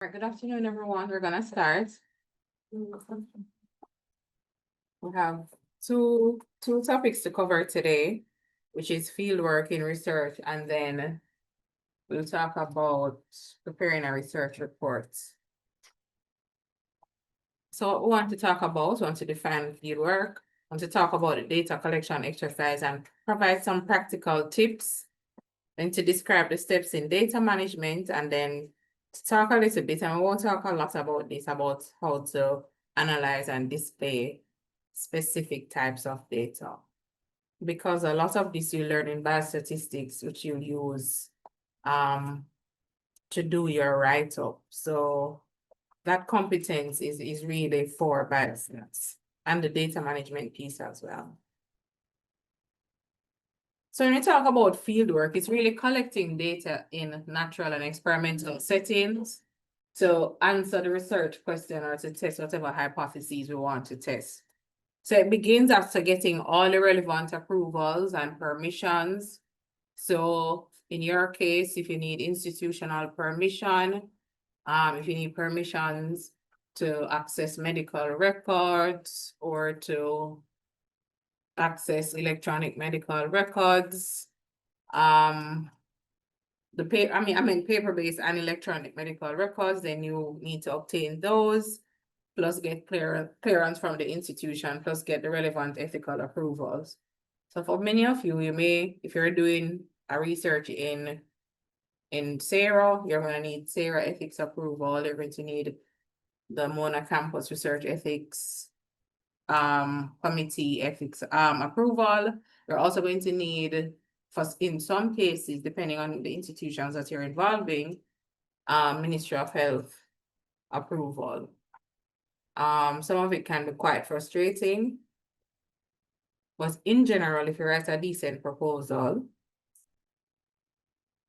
Right, good afternoon, everyone. We're gonna start. We have two topics to cover today, which is fieldwork in research, and then we'll talk about preparing a research report. So what we want to talk about, we want to define fieldwork, want to talk about the data collection exercise and provide some practical tips, and to describe the steps in data management, and then to talk a little bit, and we won't talk a lot about this, about how to analyze and display specific types of data. Because a lot of this you learn in biostatistics, which you use to do your write-up. So that competence is really for biostats and the data management piece as well. So when we talk about fieldwork, it's really collecting data in natural and experimental settings to answer the research question or to test whatever hypotheses we want to test. So it begins after getting all the relevant approvals and permissions. So in your case, if you need institutional permission, if you need permissions to access medical records or to access electronic medical records, paper-based and electronic medical records, then you need to obtain those, plus get clearance from the institution, plus get the relevant ethical approvals. So for many of you, you may, if you're doing a research in SARA, you're going to need SARA ethics approval. You're going to need the Mona Campus Research Ethics Committee ethics approval. You're also going to need, in some cases, depending on the institutions that you're involving, Ministry of Health approval. Some of it can be quite frustrating, but in general, if you write a decent proposal,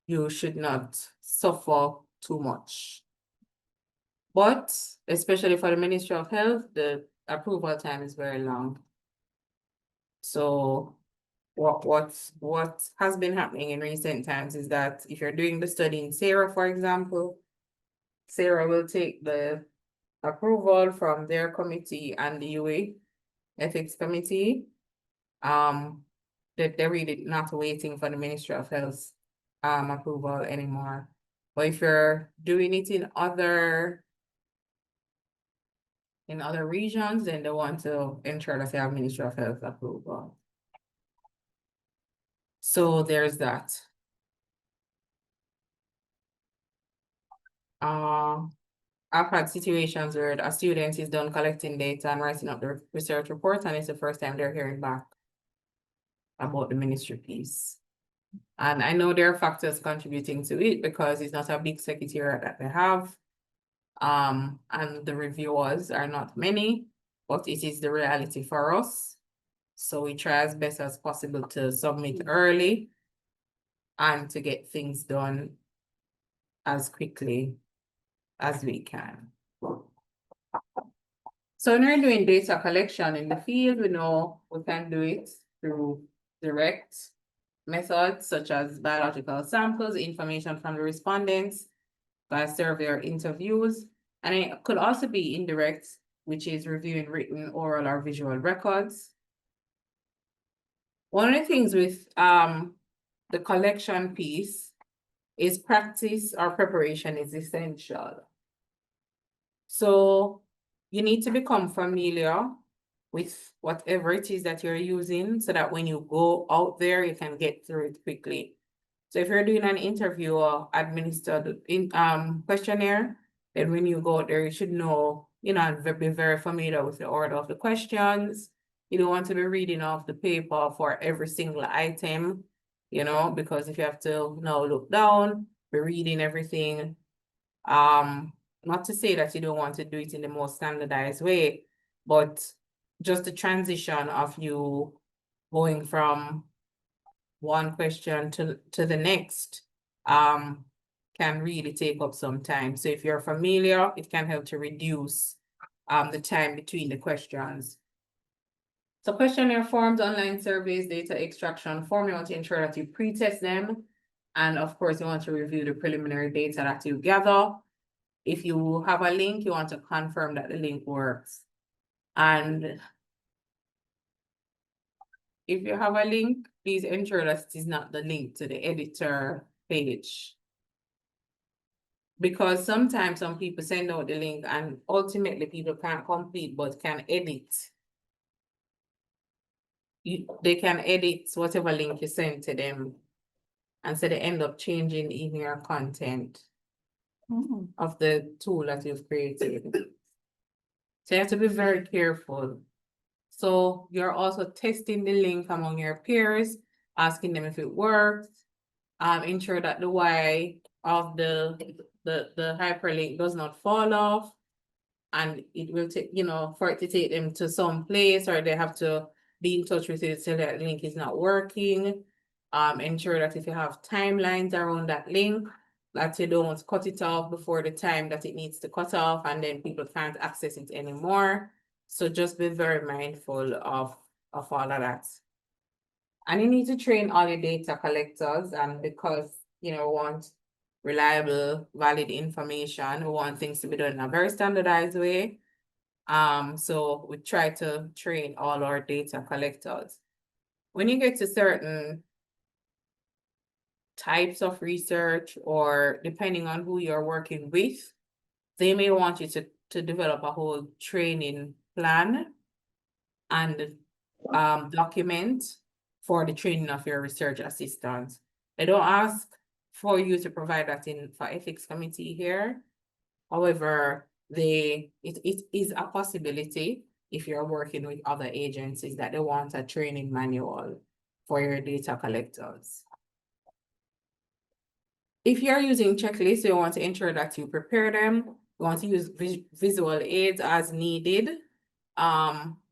you should not suffer too much. But especially for the Ministry of Health, the approval time is very long. So what has been happening in recent times is that if you're doing the study in SARA, for example, SARA will take the approval from their committee and the UA ethics committee. That they're really not waiting for the Ministry of Health approval anymore. But if you're doing it in other regions, then they want to ensure that they have Ministry of Health approval. So there's that. I've had situations where a student is done collecting data and writing up the research report, and it's the first time they're hearing back about the ministry piece. And I know there are factors contributing to it because it's not a big secretariat that they have. And the reviewers are not many, but it is the reality for us. So we try as best as possible to submit early and to get things done as quickly as we can. So when we're doing data collection in the field, we know we can do it through direct methods such as biological samples, information from the respondents, by survey or interviews. And it could also be indirect, which is reviewing written, oral, or visual records. One of the things with the collection piece is practice or preparation is essential. So you need to become familiar with whatever it is that you're using so that when you go out there, you can get through it quickly. So if you're doing an interview or administered questionnaire, then when you go out there, you should know, and be very familiar with the order of the questions. You don't want to be reading off the paper for every single item, because if you have to now look down, be reading everything. Not to say that you don't want to do it in the most standardized way, but just the transition of you going from one question to the next can really take up some time. So if you're familiar, it can help to reduce the time between the questions. So questionnaire forms, online surveys, data extraction form, you want to ensure that you pre-test them. And of course, you want to review the preliminary data that you gather. If you have a link, you want to confirm that the link works. And if you have a link, please ensure that it is not the link to the editor page. Because sometimes some people send out the link and ultimately people can't complete but can edit. They can edit whatever link you send to them. And so they end up changing in your content of the tool that you've created. So you have to be very careful. So you're also testing the link among your peers, asking them if it works. Ensure that the Y of the hyperlink does not fall off. And it will take, for it to take them to some place, or they have to be in touch with it so that link is not working. Ensure that if you have timelines around that link, that you don't cut it off before the time that it needs to cut off, and then people can't access it anymore. So just be very mindful of all of that. And you need to train all your data collectors, and because we want reliable, valid information, we want things to be done in a very standardized way. So we try to train all our data collectors. When you get to certain types of research, or depending on who you're working with, they may want you to develop a whole training plan and document for the training of your research assistants. They don't ask for you to provide that for ethics committee here. However, it is a possibility if you're working with other agencies that they want a training manual for your data collectors. If you're using checklists, you want to ensure that you prepare them. You want to use visual aids as needed,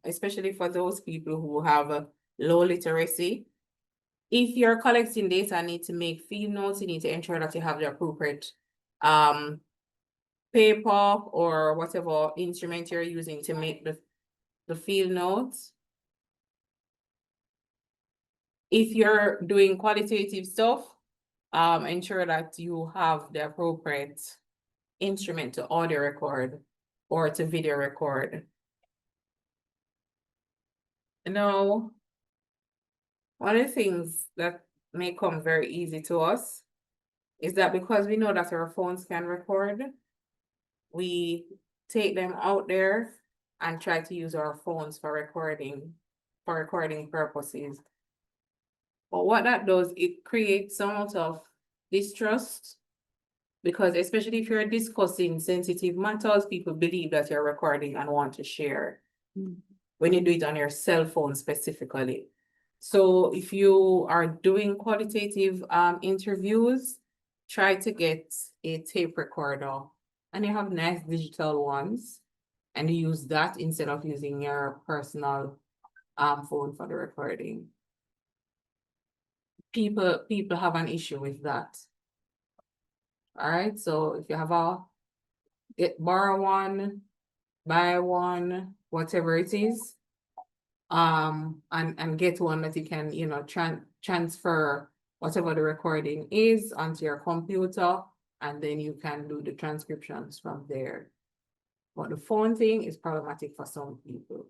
especially for those people who have low literacy. If you're collecting data and need to make field notes, you need to ensure that you have the appropriate paper or whatever instrument you're using to make the field notes. If you're doing qualitative stuff, ensure that you have the appropriate instrument to audio record or to video record. Now, one of the things that may come very easy to us is that because we know that our phones can record, we take them out there and try to use our phones for recording purposes. But what that does, it creates somewhat of distrust, because especially if you're discussing sensitive matters, people believe that you're recording and want to share when you do it on your cell phone specifically. So if you are doing qualitative interviews, try to get a tape recorder, and you have nice digital ones, and you use that instead of using your personal phone for the recording. People have an issue with that. All right, so if you have borrow one, buy one, whatever it is, and get one that you can, transfer whatever the recording is onto your computer, and then you can do the transcriptions from there. But the phone thing is problematic for some people.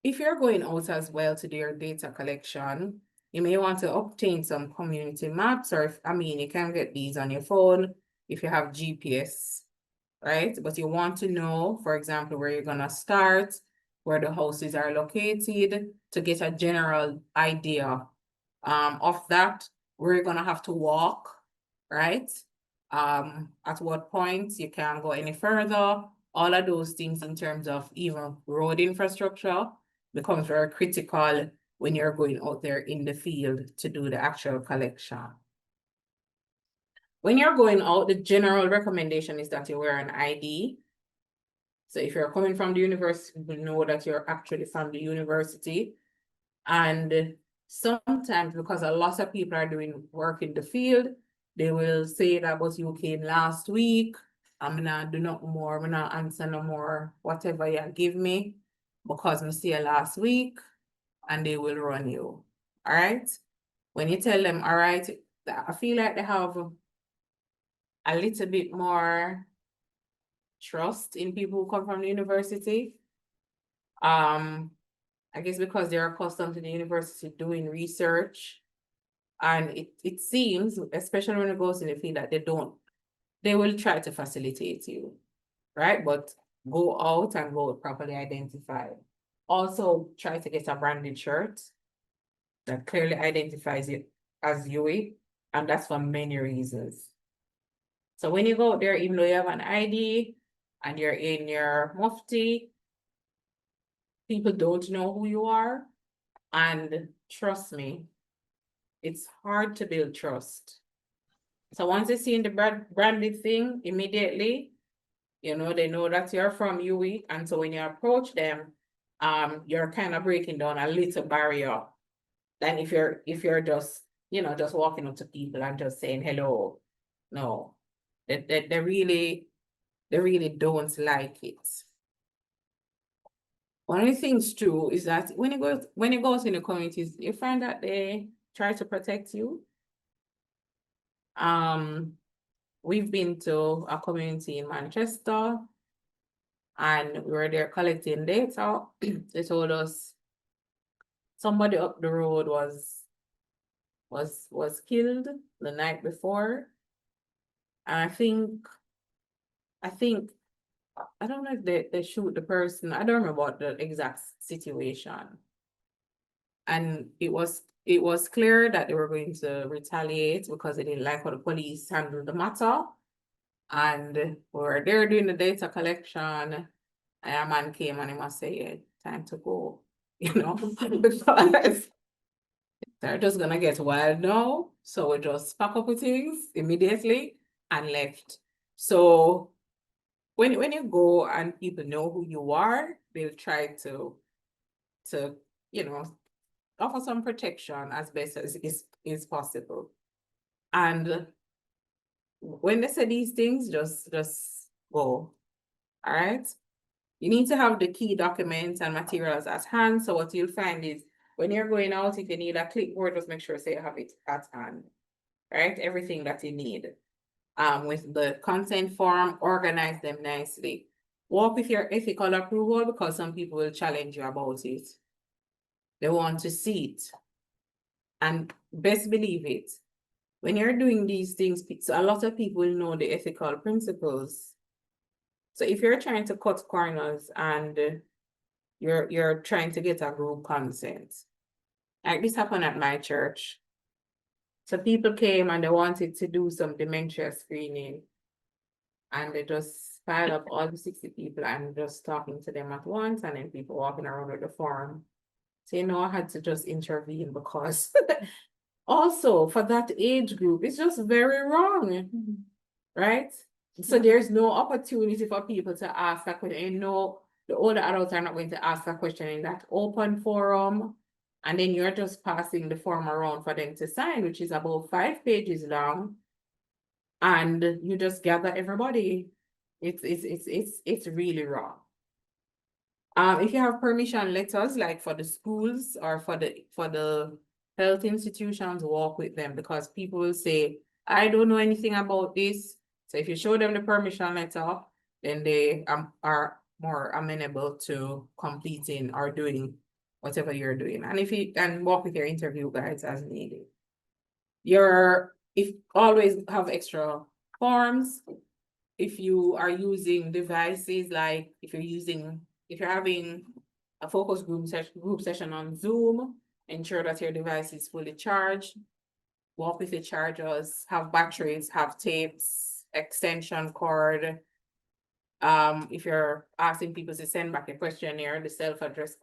If you're going out as well to do your data collection, you may want to obtain some community maps, or you can get these on your phone if you have GPS, right? But you want to know, for example, where you're gonna start, where the houses are located, to get a general idea of that, where you're gonna have to walk, right? At what point you can't go any further. All of those things in terms of even road infrastructure becomes very critical when you're going out there in the field to do the actual collection. When you're going out, the general recommendation is that you wear an ID. So if you're coming from the university, you know that you're actually from the university. And sometimes, because a lot of people are doing work in the field, they will say that, but you came last week, I'm not do no more, I'm not answer no more, whatever you give me, because I see you last week, and they will run you. All right. When you tell them, all right, I feel like they have a little bit more trust in people who come from the university. I guess because they're accustomed to the university doing research. And it seems, especially when it goes in the field, that they will try to facilitate you, right? But go out and go properly identified. Also, try to get a branded shirt that clearly identifies it as UWI, and that's for many reasons. So when you go out there, even though you have an ID and you're in your mufti, people don't know who you are. And trust me, it's hard to build trust. So once they see in the branded thing, immediately, you know, they know that you're from UWI. And so when you approach them, you're kind of breaking down a little barrier than if you're just, you know, just walking up to people and just saying hello. No, they really don't like it. One of the things too is that when you go in the communities, you find that they try to protect you. We've been to a community in Manchester and we were there collecting data. They told us somebody up the road was killed the night before. And I don't know if they shoot the person. I don't remember the exact situation. And it was clear that they were going to retaliate because they didn't like how the police handled the matter. And we were there doing the data collection, and a man came and he must say, yeah, time to go, you know, because they're just gonna get wild now. So we just pack up with things immediately and left. So when you go and people know who you are, they'll try to you know, offer some protection as best as is possible. And when they say these things, just go. All right. You need to have the key documents and materials at hand. So what you'll find is when you're going out, if you need a clipboard, just make sure you have it at hand. Right? Everything that you need. With the consent form, organize them nicely. Walk with your ethical approval because some people will challenge you about it. They want to see it. And best believe it. When you're doing these things, so a lot of people know the ethical principles. So if you're trying to cut corners and you're trying to get a group consent, like this happened at my church. So people came and they wanted to do some dementia screening, and they just piled up all the 60 people and just talking to them at once, and then people walking around with the form. So, you know, I had to just intervene because also for that age group, it's just very wrong, right? So there's no opportunity for people to ask a question. You know, the older adults are not going to ask a question in that open forum. And then you're just passing the form around for them to sign, which is about 5 pages long. And you just gather everybody. It's really wrong. If you have permission letters, like for the schools or for the health institutions, walk with them because people will say, I don't know anything about this. So if you show them the permission letter, then they are more amenable to completing or doing whatever you're doing. And if you can walk with your interview guides as needed. If always have extra forms, if you are using devices, like if you're having a focus group session on Zoom, ensure that your device is fully charged, walk with the chargers, have batteries, have tapes, extension cord. If you're asking people to send back a questionnaire, the self-addressed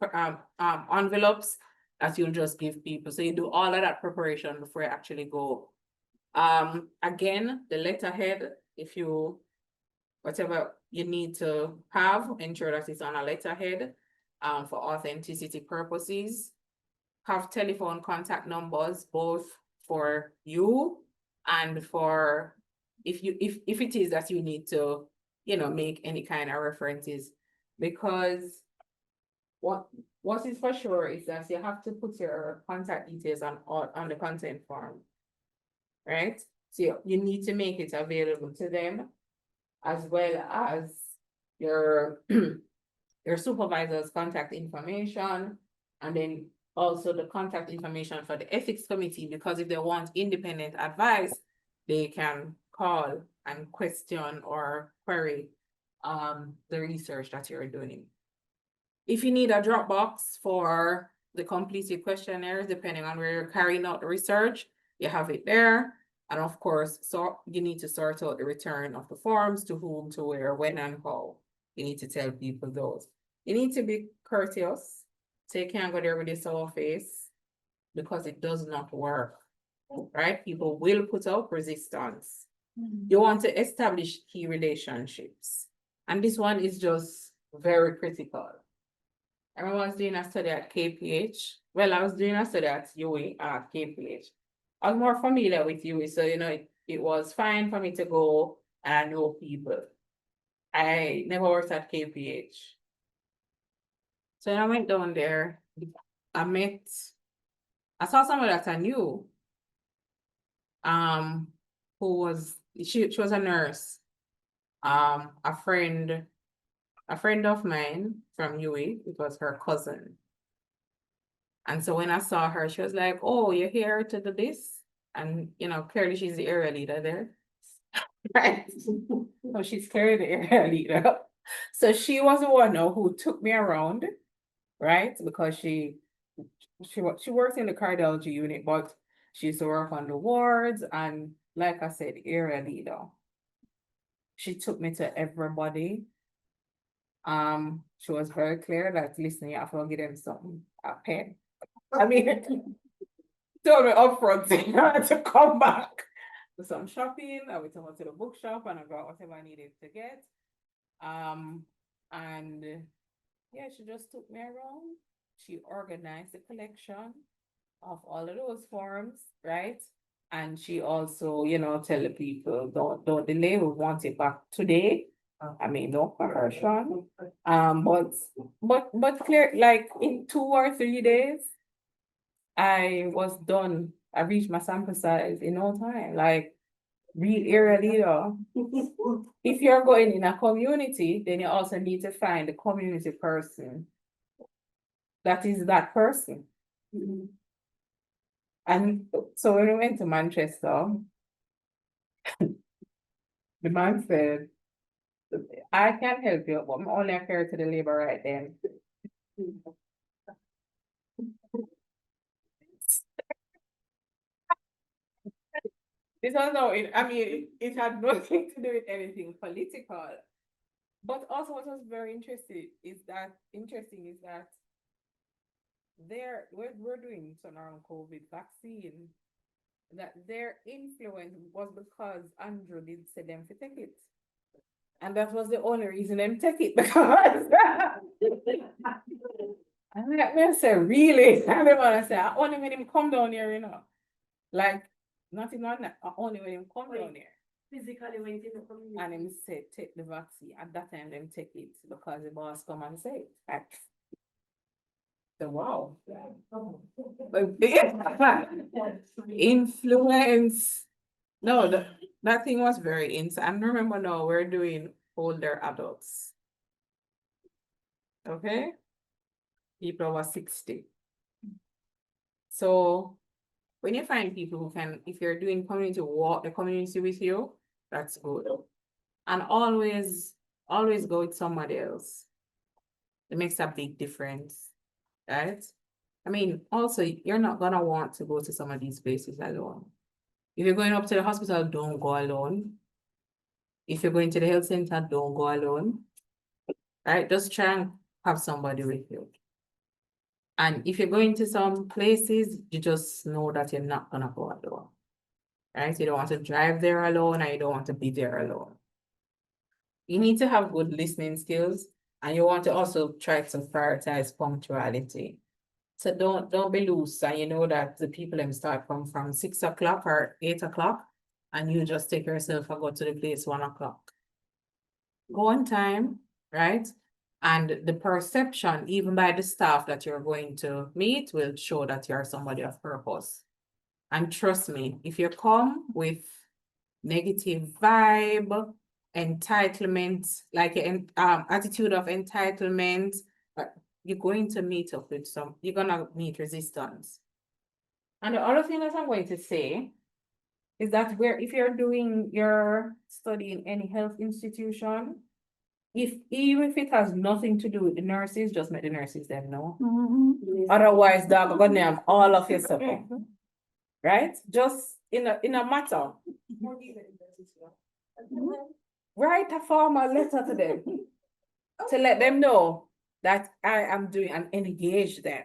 envelopes that you'll just give people. So you do all of that preparation before you actually go. Again, the letterhead, whatever you need to have, ensure that it's on a letterhead for authenticity purposes. Have telephone contact numbers, both for you and for if it is that you need to, you know, make any kind of references, because what is for sure is that you have to put your contact details on the consent form, right? So you need to make it available to them, as well as your your supervisor's contact information, and then also the contact information for the ethics committee, because if they want independent advice, they can call and question or query the research that you're doing. If you need a Dropbox for the completed questionnaires, depending on where you're carrying out the research, you have it there. And of course, so you need to sort out the return of the forms, to whom, to where, when, and how. You need to tell people those. You need to be courteous, so you can't go there with a sour face, because it does not work, right? People will put up resistance. You want to establish key relationships. And this one is just very critical. I remember I was doing a study at KPH. Well, I was doing a study at UWI at KPH. I was more familiar with UWI, so it was fine for me to go and know people. I never worked at KPH. So when I went down there, I saw someone that I knew, who was, she was a nurse. A friend of mine from UWI, it was her cousin. And so when I saw her, she was like, "Oh, you're here to do this?" And clearly she's the area leader there. Right. So she's clearly the area leader. So she was the one who took me around, right? Because she works in the cardiology unit, but she used to work on the wards, and like I said, area leader. She took me to everybody. She was very clear that, listen, you have to give them something, a pen. I mean, told me upfront to come back with some shopping. I went over to the bookshop and I got whatever I needed to get. And yeah, she just took me around. She organized the collection of all of those forms, right? And she also, tell the people, don't delay, we want it back today. I mean, no correction. But clear, like in 2 or 3 days, I was done. I reached my sample size in no time. Like, real area leader. If you're going in a community, then you also need to find the community person that is that person. And so when we went to Manchester, the man said, "I can help you, but I'm only here to the labor right then." This was no, it had nothing to do with anything political. But also what was very interesting is that we're doing some around COVID vaccine, that their influence was because Andrew did say them to take it. And that was the only reason them take it, because and let me say, really? And they want to say, "I only when him come down here, like, not even that, only when him come down here." Physically went in the community. And him said, "Take the vaccine." At that time, them take it because the boss come and say it. So wow. But influence. No, that thing was very insane. And remember now, we're doing older adults. Okay? People over 60. So when you find people who can, if you're doing community, walk the community with you, that's good. And always go with somebody else. It makes a big difference, right? I mean, also, you're not gonna want to go to some of these places alone. If you're going up to the hospital, don't go alone. If you're going to the health center, don't go alone. Right? Just try and have somebody with you. And if you're going to some places, you just know that you're not gonna go alone. Right? You don't want to drive there alone, and you don't want to be there alone. You need to have good listening skills, and you want to also try to prioritize punctuality. So don't be loose, and you know that the people them start from 6 o'clock or 8 o'clock, and you just take yourself and go to the place 1 o'clock. Go on time, right? And the perception, even by the staff that you're going to meet, will show that you're somebody of purpose. And trust me, if you come with negative vibe, entitlement, like an attitude of entitlement, you're going to meet up with you're gonna meet resistance. And the other thing that I'm going to say is that if you're doing your study in any health institution, even if it has nothing to do with the nurses, just make the nurses them know. Otherwise, they're gonna have all of your support. Right? Just in a matter. Write a formal letter to them to let them know that I am doing and engage them.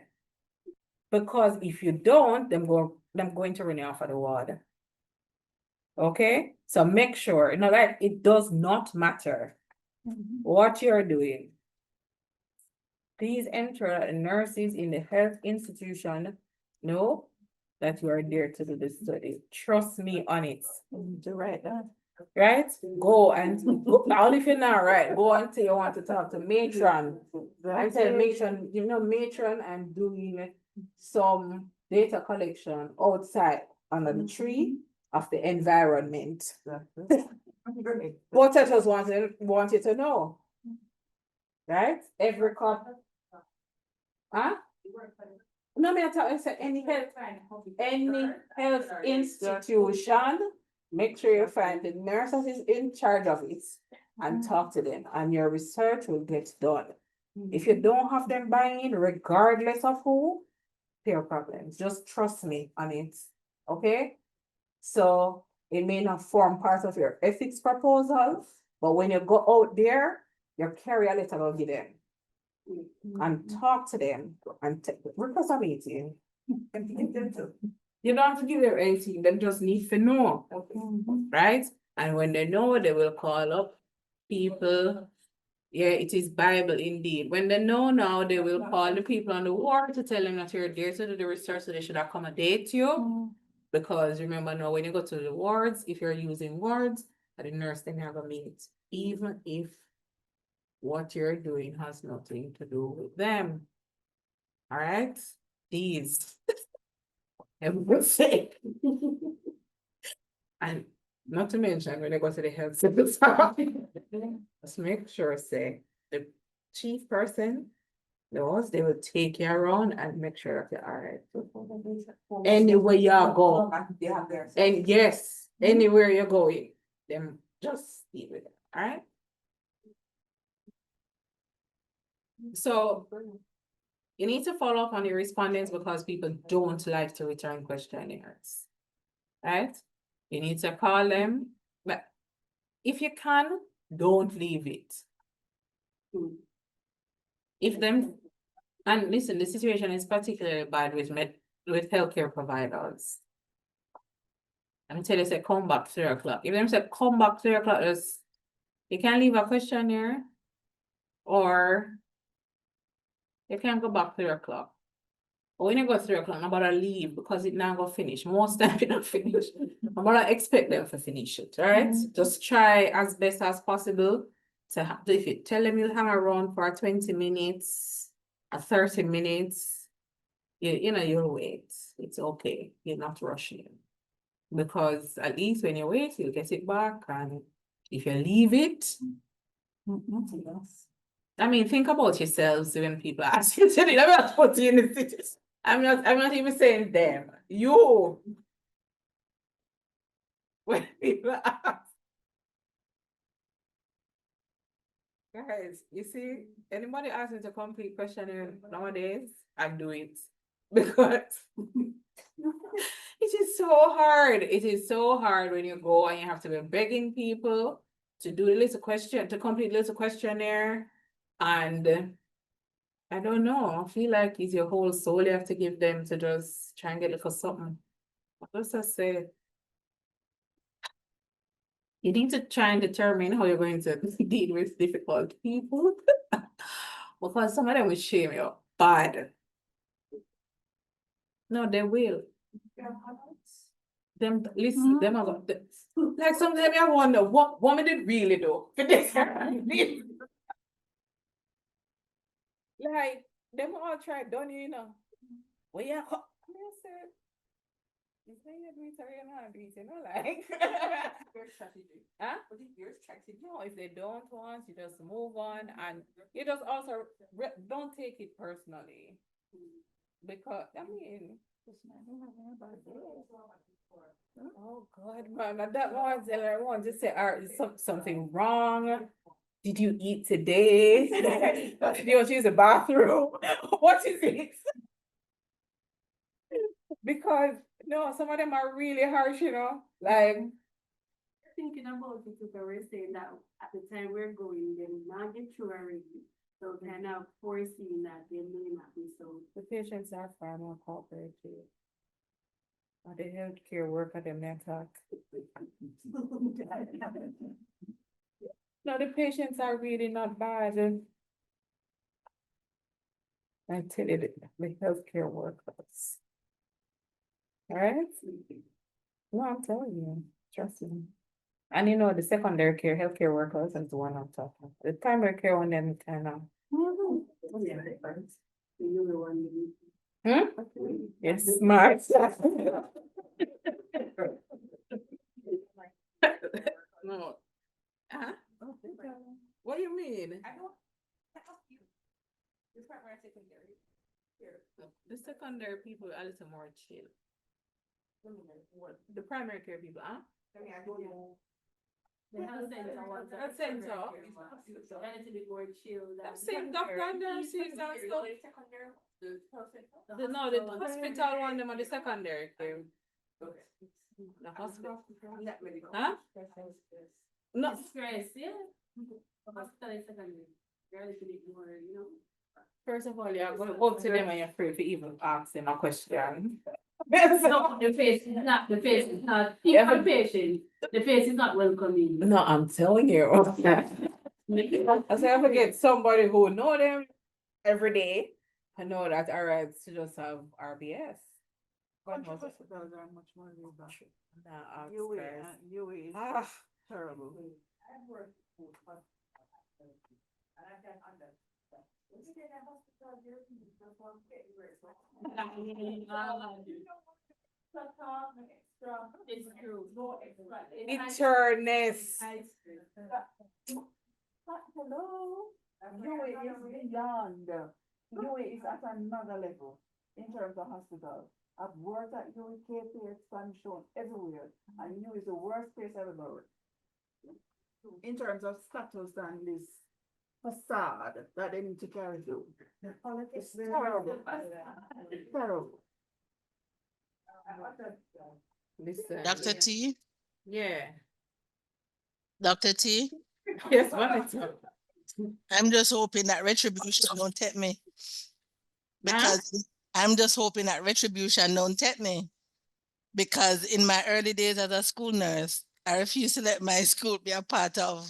Because if you don't, them going to run you off of the ward. Okay? So make sure, that it does not matter what you're doing. Please ensure that the nurses in the health institution know that you are there to do the study. Trust me on it. To write that. Right? Go and only if you're not right, go and say you want to talk to matron. I tell matron, matron, I'm doing some data collection outside under the tree of the environment. What I just want you to know. Right? Every cup. Huh? No, me I said any health institution, make sure you find the nurse that is in charge of it and talk to them, and your research will get done. If you don't have them buying, regardless of who, their problems. Just trust me on it. Okay? So it may not form part of your ethics proposal, but when you go out there, you carry a letter of them. And talk to them and request a meeting. You don't have to give them anything, they just need to know. Right? And when they know, they will call up people. Yeah, it is Bible indeed. When they know now, they will call the people on the ward to tell them that you're there to do the research, so they should accommodate you. Because remember now, when you go to the wards, if you're using wards, the nurse they never meet, even if what you're doing has nothing to do with them. All right? These. Everything. And not to mention, when you go to the health service, just make sure, say, the chief person knows they will take you around and make sure that you're all right. Anywhere you go. And yes, anywhere you're going, them just deal with it. All right? So you need to follow up on your respondents because people don't like to return questionnaires. Right? You need to call them, but if you can, don't leave it. If them, and listen, the situation is particularly bad with healthcare providers. I'm telling you, say come back 3 o'clock. If them say come back 3 o'clock, you can leave a questionnaire, or you can go back 3 o'clock. But when you go 3 o'clock, I'm about to leave because it now go finish. Most time it not finish. I'm about to expect them to finish it, all right? Just try as best as possible to have, if you tell them you'll hang around for 20 minutes, 30 minutes, you'll wait. It's okay. You're not rushing. Because at least when you wait, you'll get it back. And if you leave it, nothing else. I mean, think about yourselves when people ask you to do it. I'm not putting you in the situation. I'm not even saying them. You. When people ask. Guys, you see, anybody asks me to complete questionnaire nowadays, I do it. Because it is so hard. It is so hard when you go and you have to be begging people to do a little question, to complete a little questionnaire. And I don't know, I feel like it's your whole soul you have to give them to just try and get it for something. Let's just say, you need to try and determine how you're going to deal with difficult people. Because some of them will shame you bad. No, they will. Them listen, them are like sometimes I wonder what woman did really do for this. Like them all try done, Well, yeah, Is that your do it or you're not do it, you know, like. Your strategy. Huh? What is your strategy? No, if they don't want, you just move on, and you just also don't take it personally. Because, I mean. Oh, God, man, at that moment, I want to say, is something wrong? Did you eat today? Did you use the bathroom? What is it? Because, no, some of them are really harsh, you know, like, Thinking about it, because we're saying that at the time we're going, they will not get through already. So kind of foreseeing that they may not be so. the patients are far more cooperative. Or the healthcare worker, them they talk. No, the patients are really not bad. I tell you, the healthcare workers. Right? No, I'm telling you, trust me. And you know, the secondary care, healthcare workers is the one I'm talking. The primary care one, them kind of. Yeah. You know one. Yes, smart. No. Huh? What do you mean? I don't. The primary secondary. Here. The secondary people are a little more chill. The primary care people, huh? I mean, I don't know. The health center ones. Health center. Relatively more chill. I'm saying doctor and nurses and stuff. The No, the hospital one, them are the secondary care. Okay. The hospital. Not medical. Huh? No, It's stress, yeah. Hospital is secondary. Relatively more, you know. first of all, you're going to go to them and you're afraid to even ask them a question. No, the face is not, the face is not, Yeah. the patient, the face is not welcoming. No, I'm telling you. I say I forget somebody who know them every day. I know that alright to just have RBS. God knows. Hospitals are much more laid back. Nah, UA is Ah, terrible. I've worked with hospitals, and I can understand. When you get a hospital, you're just one thing, where it's like, you know, such an extra. It's true. No extra. bitterness. But hello, UA is beyond. UA is at another level in terms of hospital. I've worked at UA, KP expansion everywhere, and UA is the worst place I've ever worked. In terms of status and this facade that they need to carry through. It's terrible. It's terrible. Listen. Dr. T, Yeah. Dr. T, Yes, what it's I'm just hoping that retribution don't take me. Because I'm just hoping that retribution don't take me. Because in my early days as a school nurse, I refused to let my school be a part of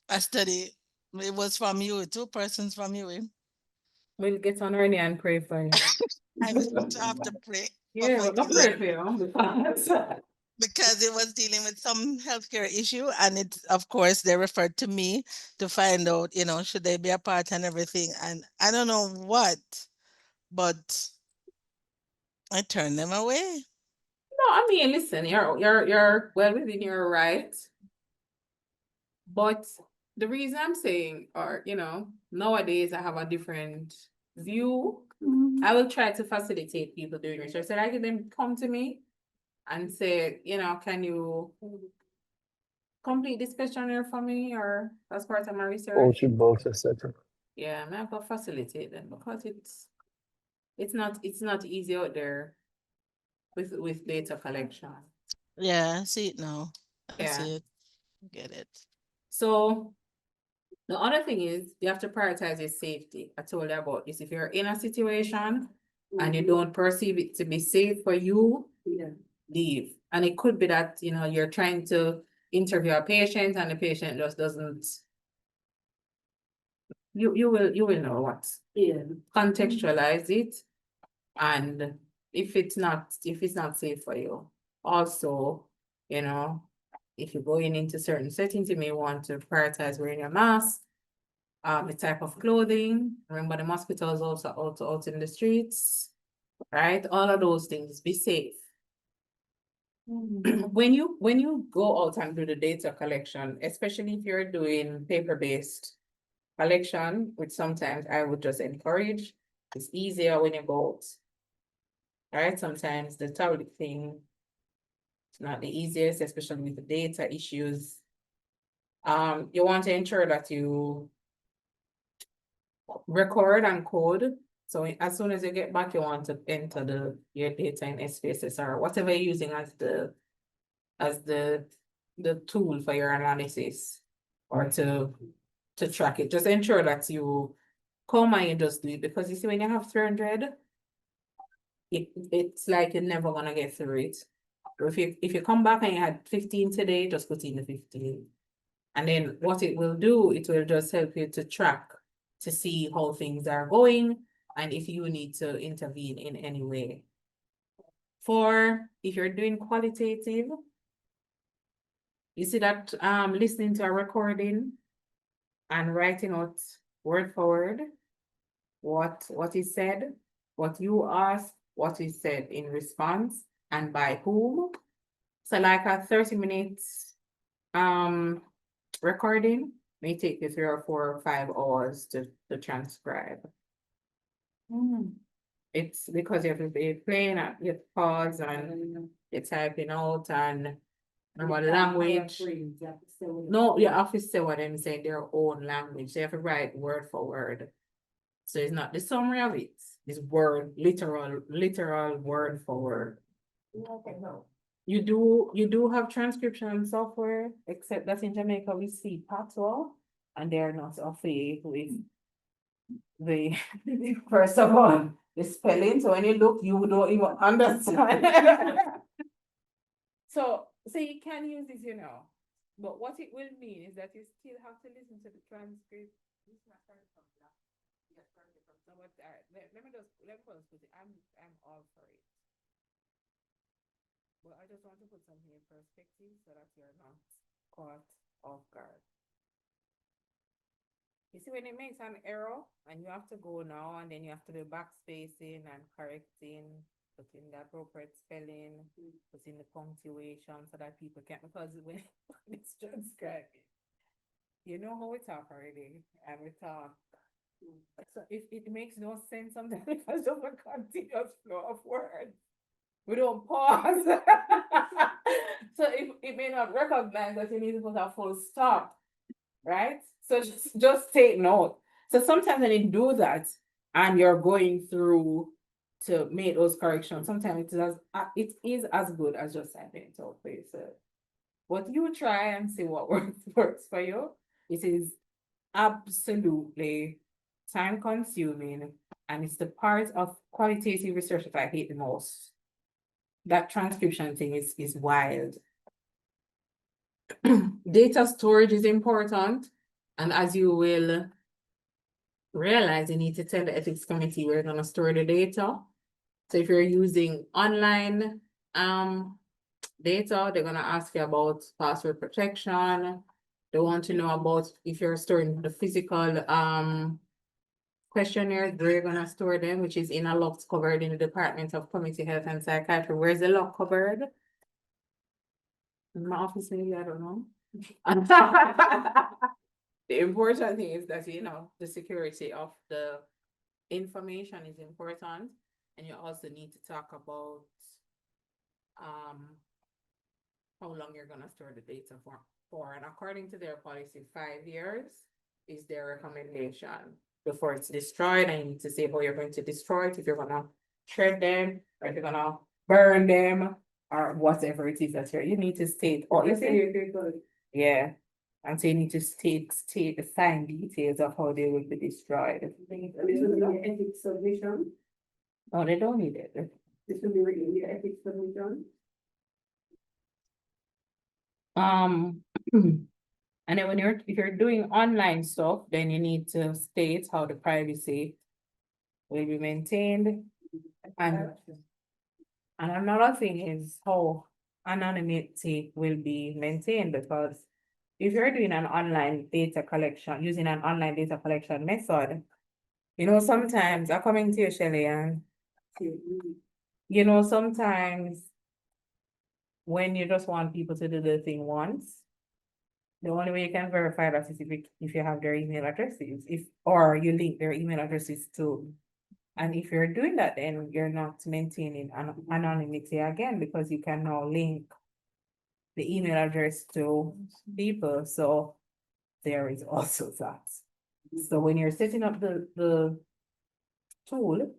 a study. It was from you, 2 persons from you. We'll get on early and pray for you. I need to have to pray. Yeah, we're gonna pray for you. Because it was dealing with some healthcare issue, and it, of course, they referred to me to find out, should they be a part and everything. And I don't know what, but I turned them away. No, I mean, listen, you're well within your right. But the reason I'm saying, or nowadays I have a different view. I will try to facilitate people doing research. So I get them come to me and say, can you complete this questionnaire for me or as part of my research? Ocean box, etc. Yeah, I'm not gonna facilitate them because it's not easy out there with data collection. Yeah, I see it now. I Yeah. see it. Get it. So the other thing is you have to prioritize your safety. I told you about this. If you're in a situation and you don't perceive it to be safe for you, Yeah. leave. And it could be that, you're trying to interview a patient and the patient just doesn't. You will know what. Yeah. Contextualize it. And if it's not safe for you, also, if you're going into certain settings, you may want to prioritize wearing your mask, the type of clothing. Remember, the mosquitoes also out in the streets, right? All of those things. Be safe. When you go out and do the data collection, especially if you're doing paper-based collection, which sometimes I would just encourage, it's easier when you go out. Right, sometimes the tablet thing is not the easiest, especially with the data issues. You want to ensure that you record and code. So as soon as you get back, you want to enter your data in SPSS or whatever you're using as the tool for your analysis or to track it. Just ensure that you come and you just do it, because you see when you have 300, it's like you're never gonna get through it. If you come back and you had 15 today, just put in the 15. And then what it will do, it will just help you to track to see how things are going and if you need to intervene in any way. If you're doing qualitative, you see that listening to a recording and writing out word for word what is said, what you asked, what is said in response, and by whom. So like a 30 minutes recording may take you 3 or 4 or 5 hours to transcribe. It's because you have to be playing at your pause and you're typing out and what language. No, you have to say what I'm saying, their own language. So you have to write word for word. So it's not the summary of it. It's literal word for word. You do have transcription software, except that in Jamaica we see Patois, and they are not affiliated with the first of all, the spelling. So when you look, you don't even understand. So you can use this, but what it will mean is that you still have to listen to the transcript. So what, let me just put it. I'm all for it. But I just want to put something in perspective so that you're not caught off guard. You see when it makes an error and you have to go now and then you have to do backspacing and correcting, put in the appropriate spelling, put in the punctuation so that people can, because when it's transcribing, you know how we talk already, and we talk. So if it makes no sense sometimes, it's just a continuous flow of words. We don't pause. So it may not recognize that you need to put a full stop, right? So just take note. So sometimes when you do that and you're going through to make those corrections, sometimes it is as good as just typing it out for yourself. But you try and see what works for you. It is absolutely time consuming, and it's the part of qualitative research that I hate the most. That transcription thing is wild. Data storage is important, and as you will realize, you need to tell the ethics committee where you're going to store the data. So if you're using online data, they're going to ask you about password protection. They want to know about if you're storing the physical questionnaires, where you're going to store them, which is in a lock covered in the Department of Community Health and Psychiatry. Where's the lock covered? In my office, maybe, I don't know. The important thing is that, the security of the information is important. And you also need to talk about how long you're going to store the data for. And according to their policy, 5 years is their recommendation before it's destroyed. And you need to say how you're going to destroy it, if you're going to shred them, or if you're going to burn them, or whatever it is that you need to state. Or yeah. And so you need to state the fine details of how they will be destroyed. Ethics submission. Oh, they don't need it. This will be written in the ethics submission. And then if you're doing online stuff, then you need to state how the privacy will be maintained. And another thing is how anonymity will be maintained, because if you're doing an online data collection, using an online data collection method, sometimes I come into you, Shelly, and sometimes when you just want people to do the thing once, the only way you can verify that is if you have their email addresses, or you link their email addresses to. And if you're doing that, then you're not maintaining anonymity again, because you can now link the email address to people, so there is also that. So when you're setting up the tool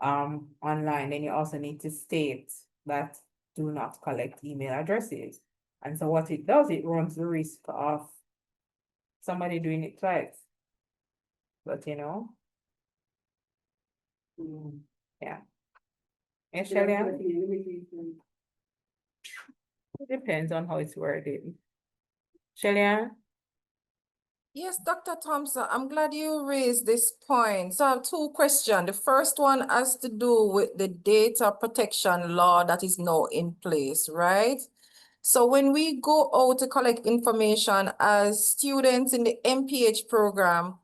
online, then you also need to state that do not collect email addresses. And so what it does, it runs the risk of somebody doing it twice. But yeah. And Shelley, it depends on how it's worded. Shelley? Yes, Dr. Thompson, I'm glad you raised this point. So I have two questions. The first one has to do with the data protection law that is now in place, right? So when we go out to collect information as students in the MPH program,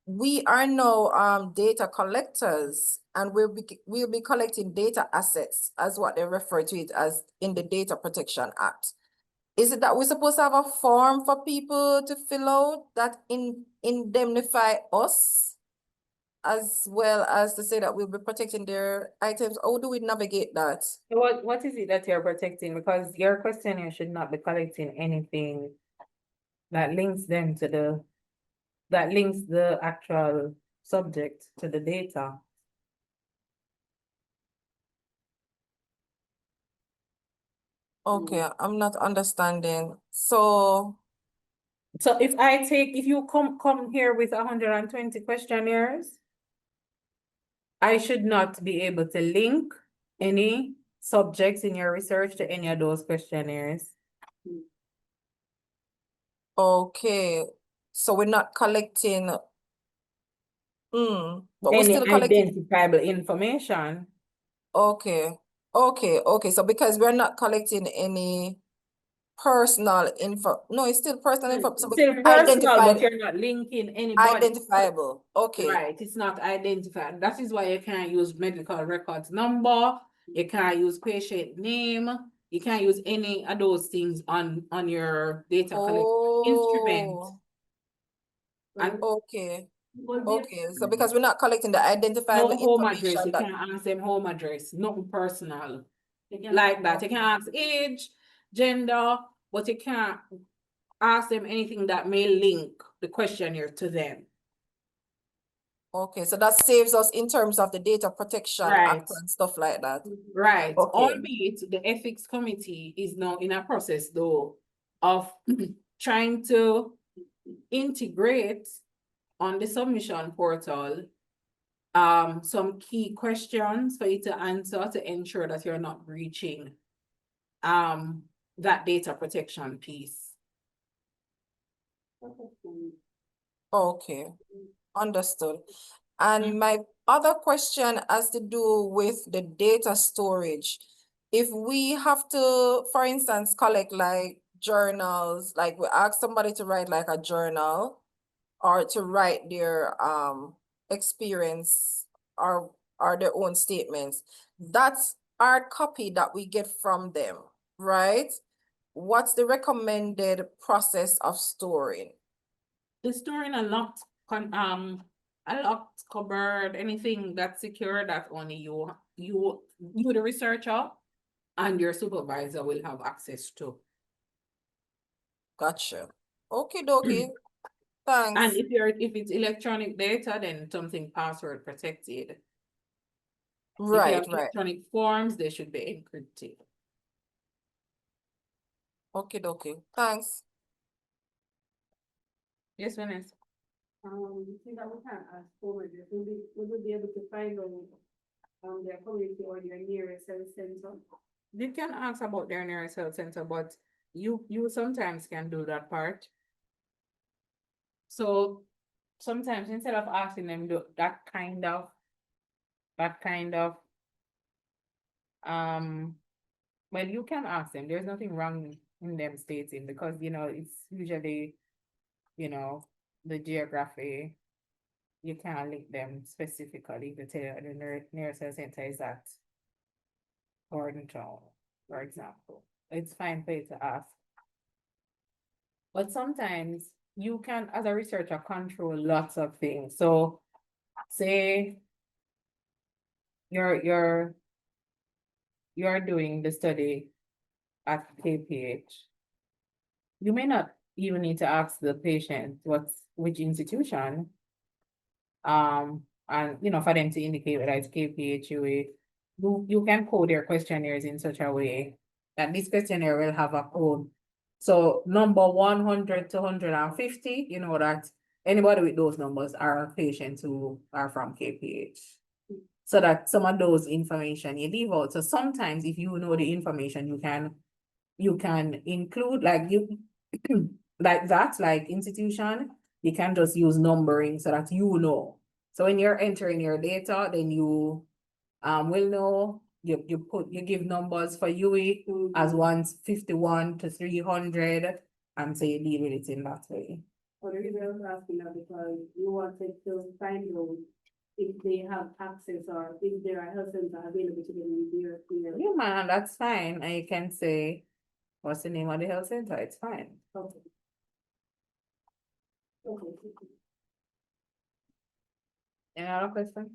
we are now data collectors, and we'll be collecting data assets, as what they refer to it as in the Data Protection Act. Is it that we're supposed to have a form for people to fill out that indemnify us, as well as to say that we'll be protecting their items? How do we navigate that? What is it that you're protecting? Because your questionnaire should not be collecting anything that links them to that links the actual subject to the data. Okay, I'm not understanding. So, So if you come here with 120 questionnaires, I should not be able to link any subjects in your research to any of those questionnaires. okay, so we're not collecting, but we're Any still collecting. identifiable information. Okay, so because we're not collecting any personal info, no, it's still personal info, so Still personal, but identified, you're not linking anybody. identifiable, okay. Right, it's not identified. That is why you can't use medical records number, you can't use patient name, you can't use any of those things on your data collection instrument. Oh, And okay, so because we're not collecting the identifiable no home address, information you that, can't ask them home address, nothing personal. Like that, you can ask age, gender, but you can't ask them anything that may link the questionnaire to them. okay, so that saves us in terms of the Data Protection Right. Act and stuff like that. Right, Okay. albeit the ethics committee is now in a process though of trying to integrate on the submission portal some key questions for you to answer to ensure that you're not breaching that data protection piece. Okay, understood. And my other question has to do with the data storage. If we have to, for instance, collect like journals, like we ask somebody to write like a journal or to write their experience or their own statements, that's our copy that we get from them, right? What's the recommended process of storing? The storing a locked cupboard, anything that's secure that only you the researcher and your supervisor will have access to. Gotcha. Okay, dokie. Thanks. And if it's electronic data, then something password protected. If you Right, have right. electronic forms, they should be encrypted. Okay, dokie. Thanks. Yes, Vanessa. You think that we can ask forward, would we be able to find on their community or their nearest health center? You can ask about their nearest health center, but you sometimes can do that part. So sometimes instead of asking them that kind of well, you can ask them. There's nothing wrong in them stating, because it's usually the geography. You can't link them specifically to tell you the nearest health center is at Gordon Town, for example. It's fine for you to ask. But sometimes you can, as a researcher, control lots of things. So say you're doing the study at KPH. You may not even need to ask the patient which institution. And for them to indicate whether it's KPH, you can code your questionnaires in such a way that this questionnaire will have a code. So number 100 to 150, you know that anybody with those numbers are patients who are from KPH. So that some of those information you leave out. So sometimes if you know the information, you can include like like that, like institution, you can just use numbering so that you know. So when you're entering your data, then you will know you give numbers for UE as 151 to 300, and so you deal with it in that way. Or the reason I was asking that because you wanted to find out if they have access or if there are health centers available to them in their area. Yeah, man, that's fine. And you can say, what's the name of the health center? It's fine. Okay. Okay. Any other question?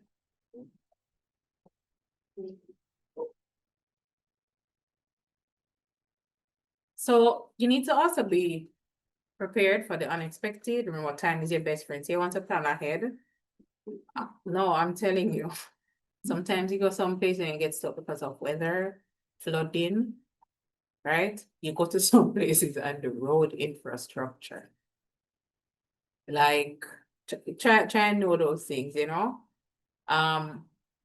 So you need to also be prepared for the unexpected. Remember, what time is your best friend? So you want to plan ahead. No, I'm telling you. Sometimes you go someplace and you get stuck because of weather, flooding, right? You go to some places and the road infrastructure. Like, try and know those things,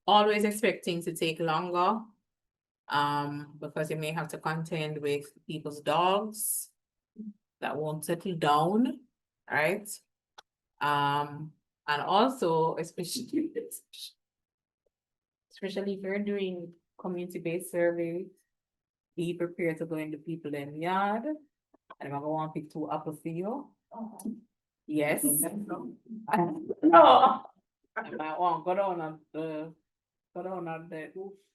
Always expect things to take longer. Because you may have to contend with people's dogs that won't settle down, right? And also, especially if you're doing community-based surveys, be prepared to go in the people in yard. And I'm gonna want to pick 2 apples for you. Yes. No. I might want go down on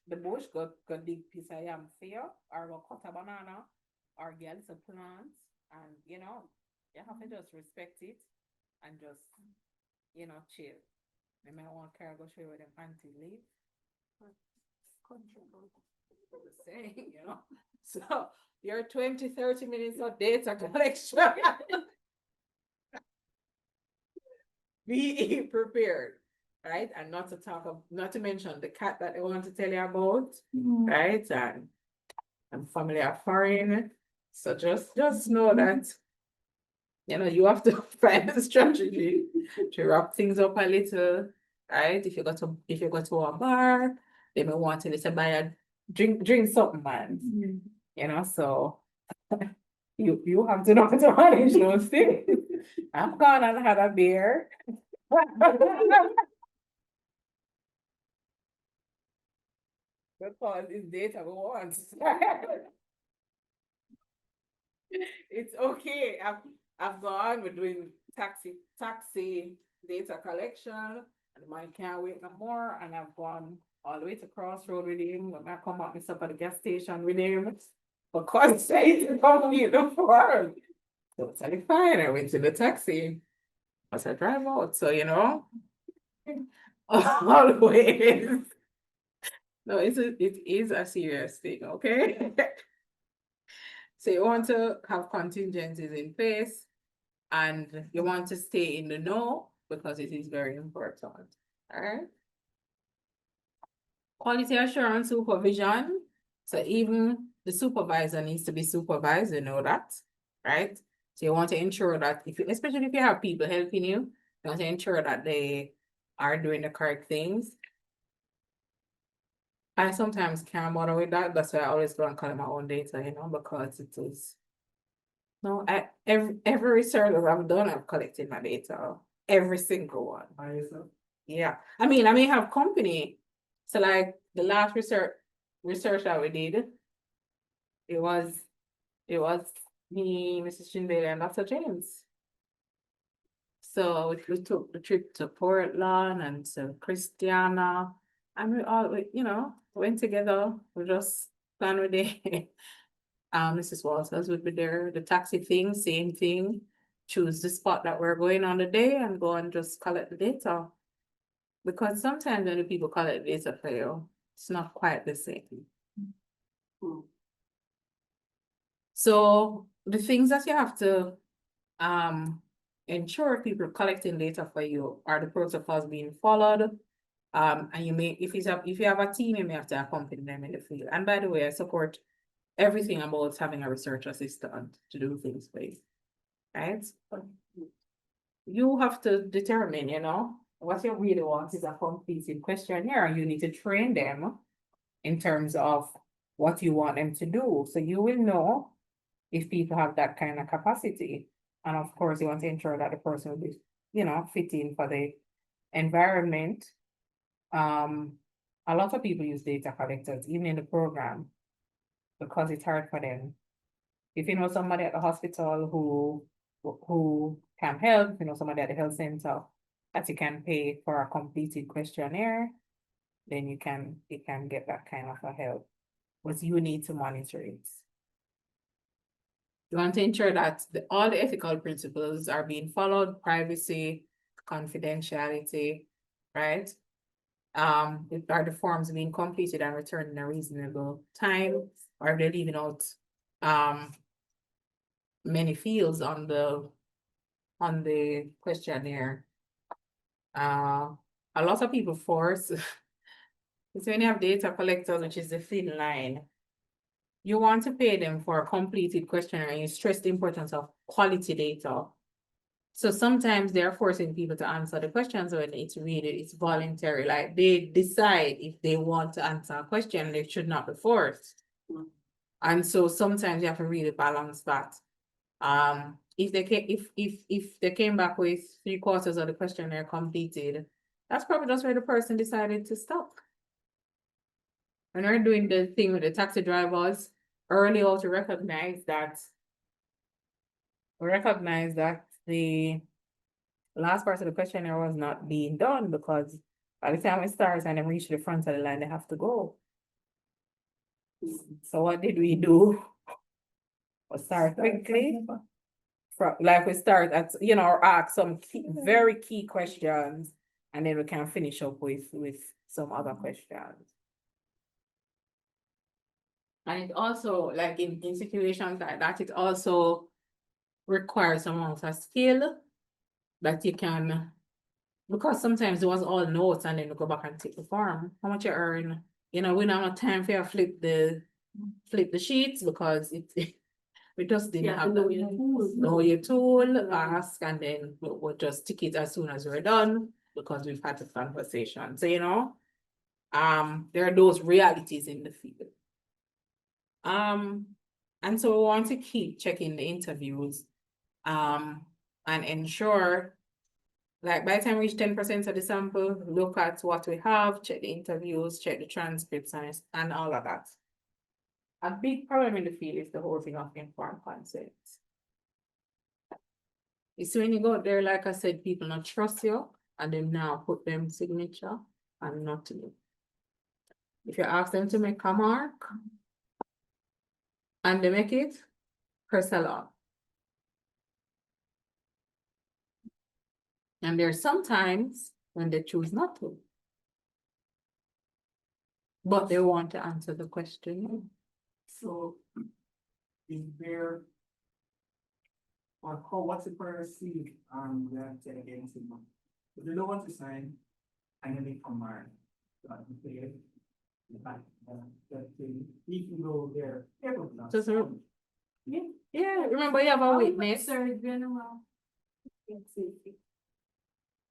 the bush, go dig piece of yam for you, or go cut a banana, or get some plants, and you have to just respect it and just chill. They might want to go show you where them auntie live. Saying, So your 20-30 minutes of data collection. Be prepared, right? And not to mention the cat that they want to tell you about, right? And family are foreign. So just know that you have to find a strategy to wrap things up a little, right? If you go to a bar, they may want to buy a drink something, man. So you have to know how to manage those things. I've gone and had a beer. Because it's data we want. It's okay. I've gone, we're doing taxi data collection, and my can't wait no more. And I've gone all the way to Crossroad with him. When I come back, me stop at the gas station with him. Because say to come meet the farm. So it's like fine. I went to the taxi. As I drive out. So always. No, it is a serious thing, okay? So you want to have contingencies in place, and you want to stay in the know because it is very important. All right. Quality assurance supervision. So even the supervisor needs to be supervised, that, right? So you want to ensure that especially if you have people helping you want to ensure that they are doing the correct things. I sometimes can't bother with that. That's why I always go and collect my own data, because it is. No, every research that I've done, I've collected my data. Every single one. By yourself? Yeah. I mean, I may have company. So like the last research that we did, it was me, Mrs. Chinbele, and Dr. James. So we took the trip to Portland and to Christiana, and we all, went together. We just planned with it. Mrs. Walters would be there, the taxi thing, same thing. Choose the spot that we're going on the day and go and just collect the data. Because sometimes when the people collect data for you, it's not quite the same. So the things that you have to ensure people collecting data for you are the protocols being followed. And you may, if you have a team, you may have to accompany them in the field. And by the way, I support everything about having a research assistant to do things for you. Right? You have to determine, you know, what you really want is a completed questionnaire, and you need to train them in terms of what you want them to do. So you will know if people have that kind of capacity. And of course, you want to ensure that the person will be, you know, fitting for the environment. A lot of people use data collectors, even in the program, because it's hard for them. If you know somebody at the hospital who can help, you know, somebody at the health center that you can pay for a completed questionnaire, then you can get that kind of a help. But you need to monitor it. You want to ensure that all the ethical principles are being followed: privacy, confidentiality, right? If are the forms being completed and returned in a reasonable time, or if they're leaving out many fields on the questionnaire. A lot of people force it's when you have data collectors, which is the thin line. You want to pay them for a completed questionnaire, and you stress the importance of quality data. So sometimes they're forcing people to answer the questions when it's voluntary. Like they decide if they want to answer a question, they should not be forced. And so sometimes you have to really balance that. If they came back with 3/4 of the questionnaire completed, that's probably just where the person decided to stop. When we're doing the thing with the taxi drivers, early on to recognize that the last part of the questionnaire was not being done, because by the time it starts and they reach the front of the line, they have to go. So what did we do? We start quickly. Like we start at, you know, or ask some very key questions, and then we can finish up with some other questions. And it also, like in situations like that, it also requires some amount of skill that you can, because sometimes it was all notes and then you go back and take the form. How much you earn? You know, we don't have time for you to flip the sheets, because we just didn't have know your tool, ask, and then we'll just tick it as soon as we're done, because we've had the conversation. So, you know, there are those realities in the field. And so we want to keep checking the interviews, and ensure, like by the time we reach 10% of the sample, look at what we have, check the interviews, check the transcripts, and all of that. A big problem in the field is the whole thing of informed consent. It's when you go there, like I said, people not trust you, and then now put them signature and not you. If you ask them to make a mark and they make it, press allow. And there's sometimes when they choose not to, but they want to answer the question. So, is there, or what's the policy, that against it? If they don't want to sign, and then they come on, even though they're able to. Just yeah, remember you have a witness.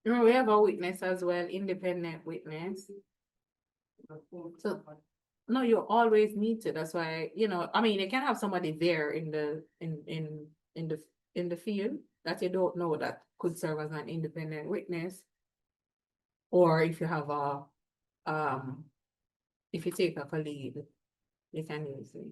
Remember, we have a witness as well, independent witness. So, no, you always need to. That's why, you know, I mean, you can have somebody there in the field that you don't know that could serve as an independent witness. Or if you have if you take up a lead, you can use it.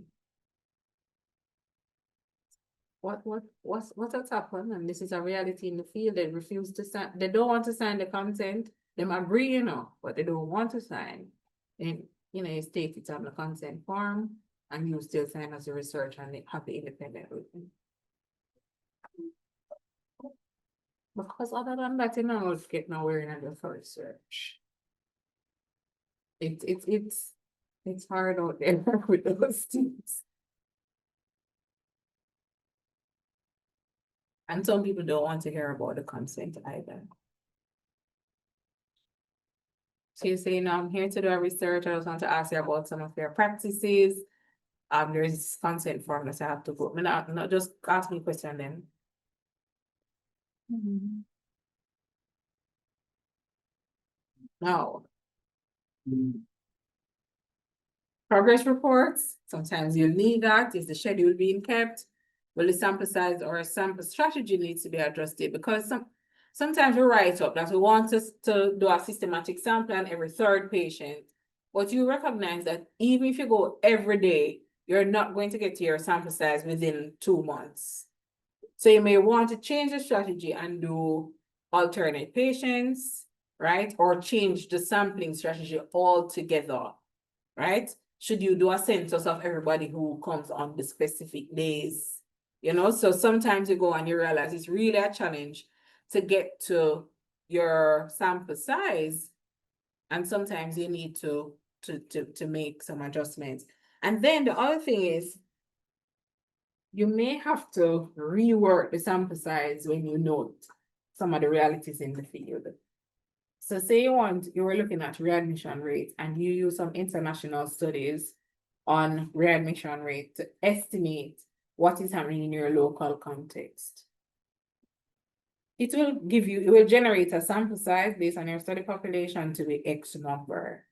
What has happened? And this is a reality in the field. They refuse to sign. They don't want to sign the consent. They agree, you know, but they don't want to sign. And you know, you state it on the consent form. and you still sign as a research and have the independent review. Because other than that, you know, it's get nowhere in the research. It's hard out there with those things. And some people don't want to hear about the consent either. So you say, no, I'm here to do a research. I just want to ask you about some of your practices. There's consent form that I have to go. Not just ask me a question then. No. Progress reports, sometimes you'll need that. Is the schedule being kept? Will the sample size or a sample strategy needs to be adjusted? Because sometimes we write up that we want us to do a systematic sample on every third patient. But you recognize that even if you go every day, you're not going to get to your sample size within 2 months. So you may want to change the strategy and do alternate patients, right? Or change the sampling strategy altogether, right? Should you do a census of everybody who comes on the specific days? You know, so sometimes you go and you realize it's really a challenge to get to your sample size. And sometimes you need to make some adjustments. And then the other thing is, you may have to rework the sample size when you note some of the realities in the field. So say you were looking at readmission rate and you use some international studies on readmission rate to estimate what is happening in your local context. It will generate a sample size based on your study population to be X number.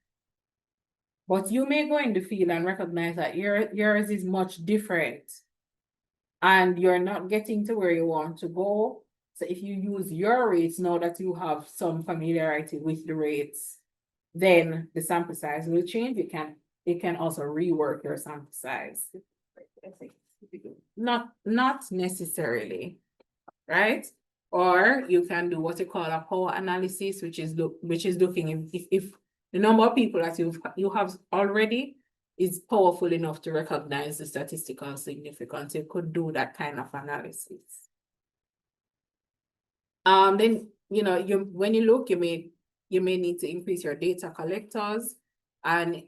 But you may go in the field and recognize that yours is much different and you're not getting to where you want to go. So if you use your rates now that you have some familiarity with the rates, then the sample size will change. It can also rework your sample size. Not necessarily, right? Or you can do what you call a power analysis, which is looking if the number of people that you have already is powerful enough to recognize the statistical significance. You could do that kind of analysis. Then when you look, you may need to increase your data collectors, and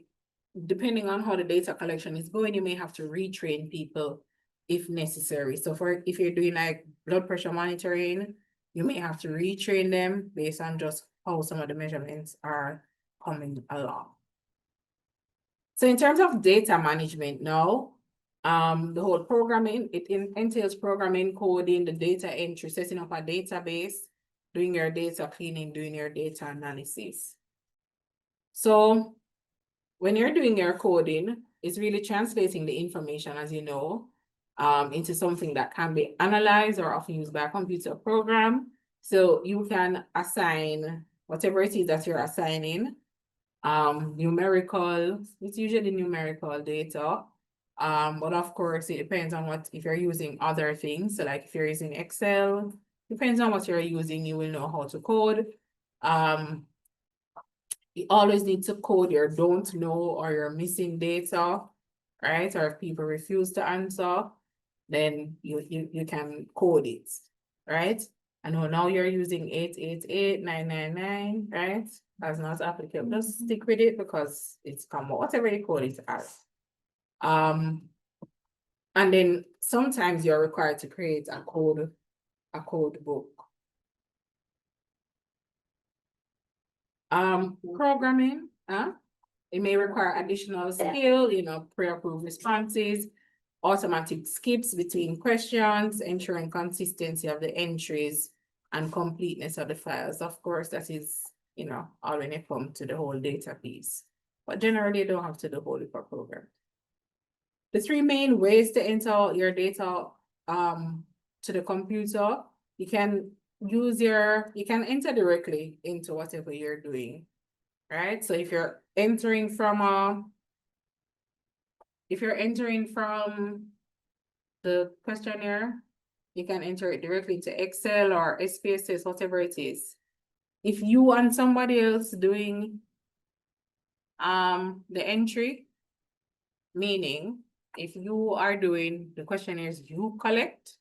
depending on how the data collection is going, you may have to retrain people if necessary. So if you're doing like blood pressure monitoring, you may have to retrain them based on just how some of the measurements are coming along. So in terms of data management now, the whole programming, it entails programming, coding, the data entry, setting up a database, doing your data cleaning, doing your data analysis. So when you're doing your coding, it's really translating the information, as you know, into something that can be analyzed or often used by a computer program. So you can assign whatever it is that you're assigning, numerical, it's usually numerical data. But of course, it depends on if you're using other things. So like if you're using Excel, depends on what you're using, you will know how to code. You always need to code your don't know or your missing data, right? Or if people refuse to answer, then you can code it, right? I know now you're using 888-999, right? That's not applicable. Just stick with it because it's common, whatever you code it as. And then sometimes you're required to create a code book. Programming, it may require additional skill, pre-approved responses, automatic skips between questions, ensuring consistency of the entries and completeness of the files. Of course, that is, all when it comes to the whole data piece. But generally, you don't have to do whole program. The 3 main ways to enter your data to the computer, you can enter directly into whatever you're doing, right? So if you're entering from the questionnaire, you can enter it directly into Excel or SPSS, whatever it is. If you and somebody else doing the entry, meaning if you are doing the questionnaires you collect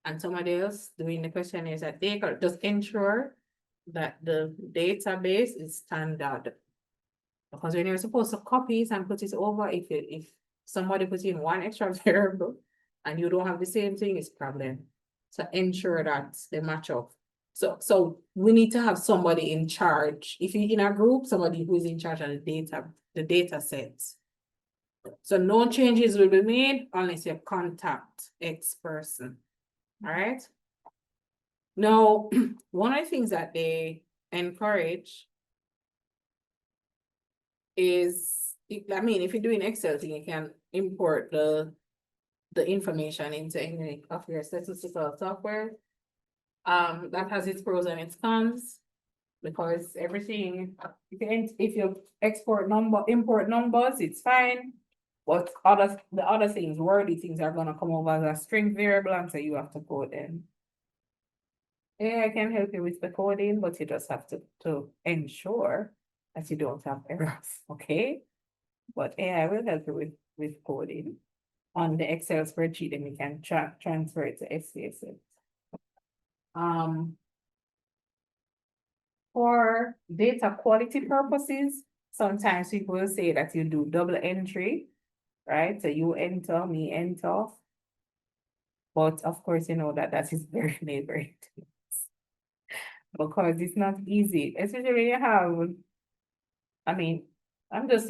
and somebody else doing the questionnaires that they collect, just ensure that the database is standard. Because when you're supposed to copy it and put it over, if somebody puts in one extra variable and you don't have the same thing, it's a problem. So ensure that they match up. So we need to have somebody in charge. If you're in a group, somebody who is in charge of the data sets. So no changes will be made unless you contact X person. All right. Now, one of the things that they encourage is, I mean, if you're doing Excel thing, you can import the information into any of your statistical software. That has its pros and its cons, because everything, if you import numbers, it's fine. But the other things, wordy things are gonna come over as a string variable, and so you have to code them. Yeah, I can help you with the coding, but you just have to ensure that you don't have errors, okay? But AI will help you with coding on the Excel spreadsheet, and you can transfer it to SPSS. For data quality purposes, sometimes people will say that you do double entry, right? So you enter, me enter. But of course, you know that is very neighboring because it's not easy, especially when you have, I mean, let's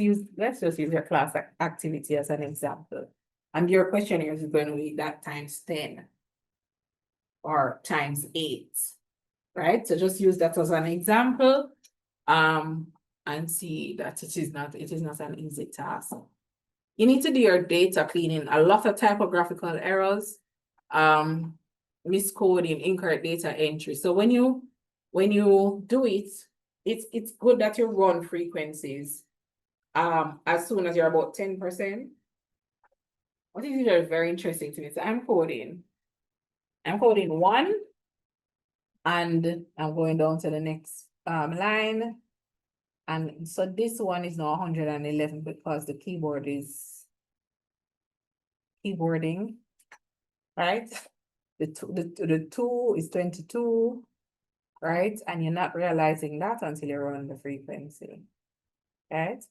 just use your class activity as an example. And your questionnaire is going to be that times 10 or times 8, right? So just use that as an example, and see that it is not an easy task. You need to do your data cleaning. A lot of typographical errors, miscoding, incorrect data entry. So when you do it, it's good that you run frequencies as soon as you're about 10%. What is usually very interesting to me is I'm coding 1, and I'm going down to the next line. And so this one is now 111 because the keyboard is keyboarding, right? The 2 is 22, right? And you're not realizing that until you run the frequency, right?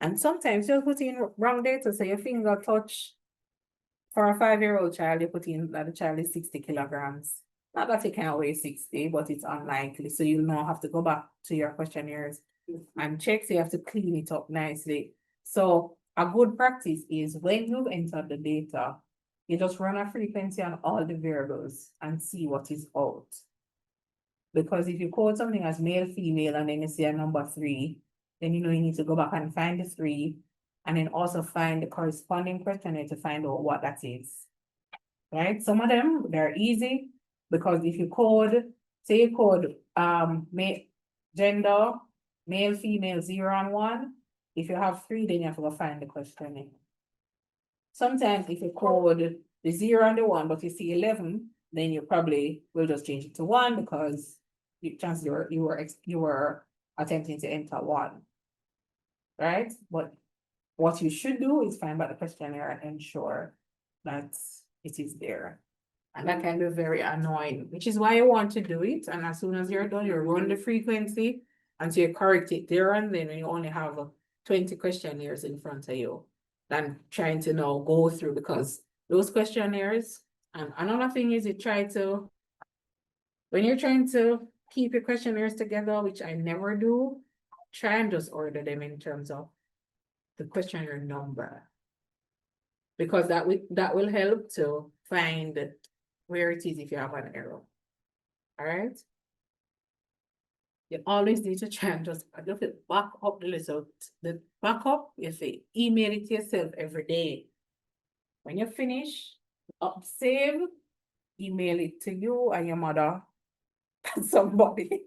And sometimes you'll put in wrong data, so your finger touch. For a 5-year-old child, you put in that the child is 60 kilograms. Not that he can't weigh 60, but it's unlikely. So you'll now have to go back to your questionnaires and check, so you have to clean it up nicely. So a good practice is when you've entered the data, you just run a frequency on all the variables and see what is out. Because if you code something as male, female, and then you see a number 3, then you know you need to go back and find the 3, and then also find the corresponding questionnaire to find out what that is. Right? Some of them, they're easy, because if you code, say you code gender, male, female, 0 and 1. If you have 3, then you have to go find the questionnaire. Sometimes if you code the 0 and the 1, but you see 11, then you probably will just change it to 1 because chances you were attempting to enter 1. Right? But what you should do is find out the questionnaire and ensure that it is there. And that can be very annoying, which is why you want to do it. And as soon as you're done, you run the frequency until you correct it there, and then you only have 20 questionnaires in front of you than trying to now go through, because those questionnaires, and another thing is when you're trying to keep your questionnaires together, which I never do, try and just order them in terms of the questionnaire number, because that will help to find where it is if you have an error. All right. You always need to try and just back up the result. The backup, you say, email it to yourself every day. When you finish, save, email it to you and your mother, somebody.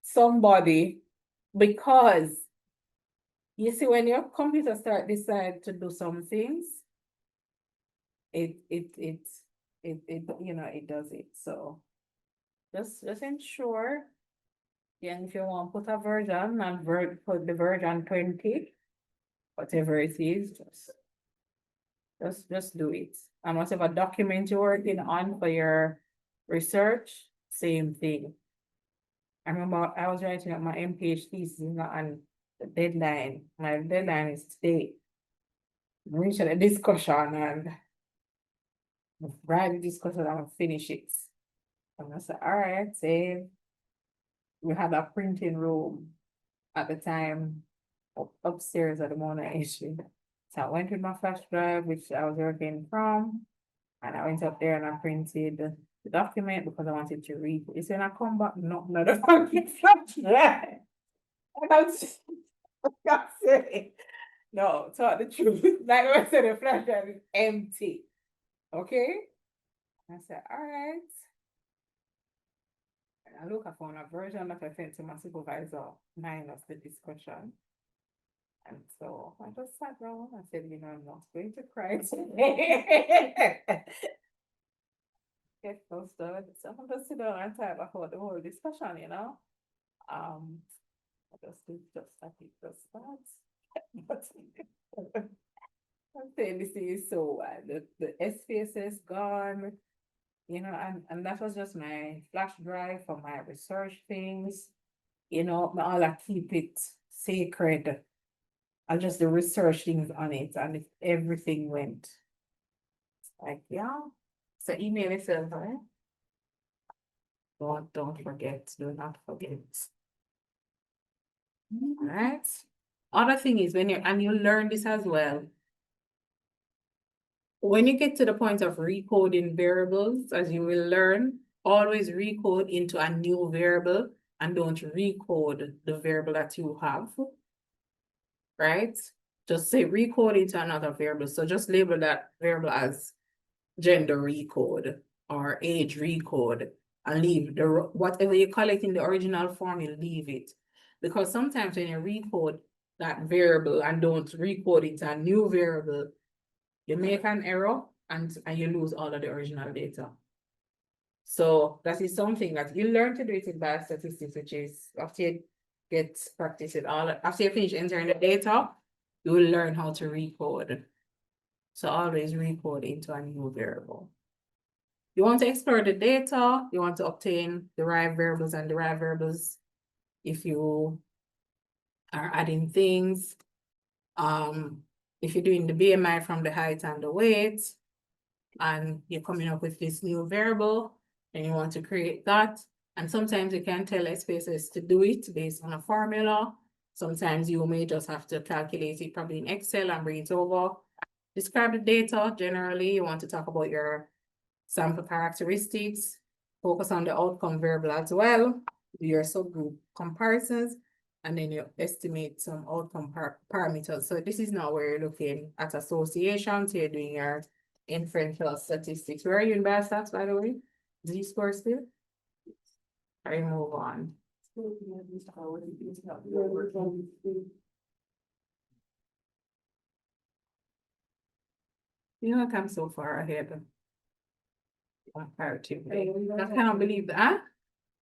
Somebody, because you see, when your computer decide to do some things, it does it. So just ensure. Yeah, and if you want to put a version and put the version 20, whatever it is, just do it. And whatever document you're working on for your research, same thing. I remember I was writing up my MPH thesis and the deadline, my deadline is today. We reached a discussion and write the discussion and finish it. And I said, all right, say we had a printing room at the time upstairs at the Mona issue. So I went with my flash drive, which I was working from, and I went up there and I printed the document because I wanted to read. It's when I come back, no, the fucking flash drive. And I was no, tell the truth. Like I said, the flash drive is empty. Okay? I said, all right. And I look, I found a version that I sent to my supervisor, minus the discussion. And so I just sat down and said, you know, I'm not going to cry today. Get posted. So I'm just sit down and type about the whole discussion, you know. I just think I think just that. But I'm saying this is so the SPSS gone, you know, and that was just my flash drive for my research things, you know, all I keep it sacred. I'll just the research things on it, and if everything went like, yeah. So email yourself, right? Don't forget, do not forget. Alright. Other thing is when you learn this as well. When you get to the point of recoding variables, as you will learn, always recode into a new variable and don't recode the variable that you have. Right? Just say recode into another variable. So just label that variable as gender recode or age recode and leave the whatever you call it in the original form, you leave it. Because sometimes when you recode that variable and don't recode it to a new variable, you make an error and you lose all of the original data. So that is something that you learn to do it in biostatistics, which is after you get practice it all, after you finish entering the data, you will learn how to recode. So always recode into a new variable. You want to explore the data, you want to obtain derived variables and derived variables if you are adding things. If you're doing the BMI from the height and the weight, and you're coming up with this new variable, and you want to create that. And sometimes you can tell SPSS to do it based on a formula. Sometimes you may just have to calculate it probably in Excel and bring it over. Describe the data. Generally, you want to talk about your sample characteristics, focus on the outcome variable as well, do your subgroup comparisons, and then you estimate some outcome parameters. So this is now where you're looking at association, so you're doing your inferential statistics. Where are you in biostats, by the way? Z-score still? I move on. You know, I'm so far ahead. Comparatively. I cannot believe that.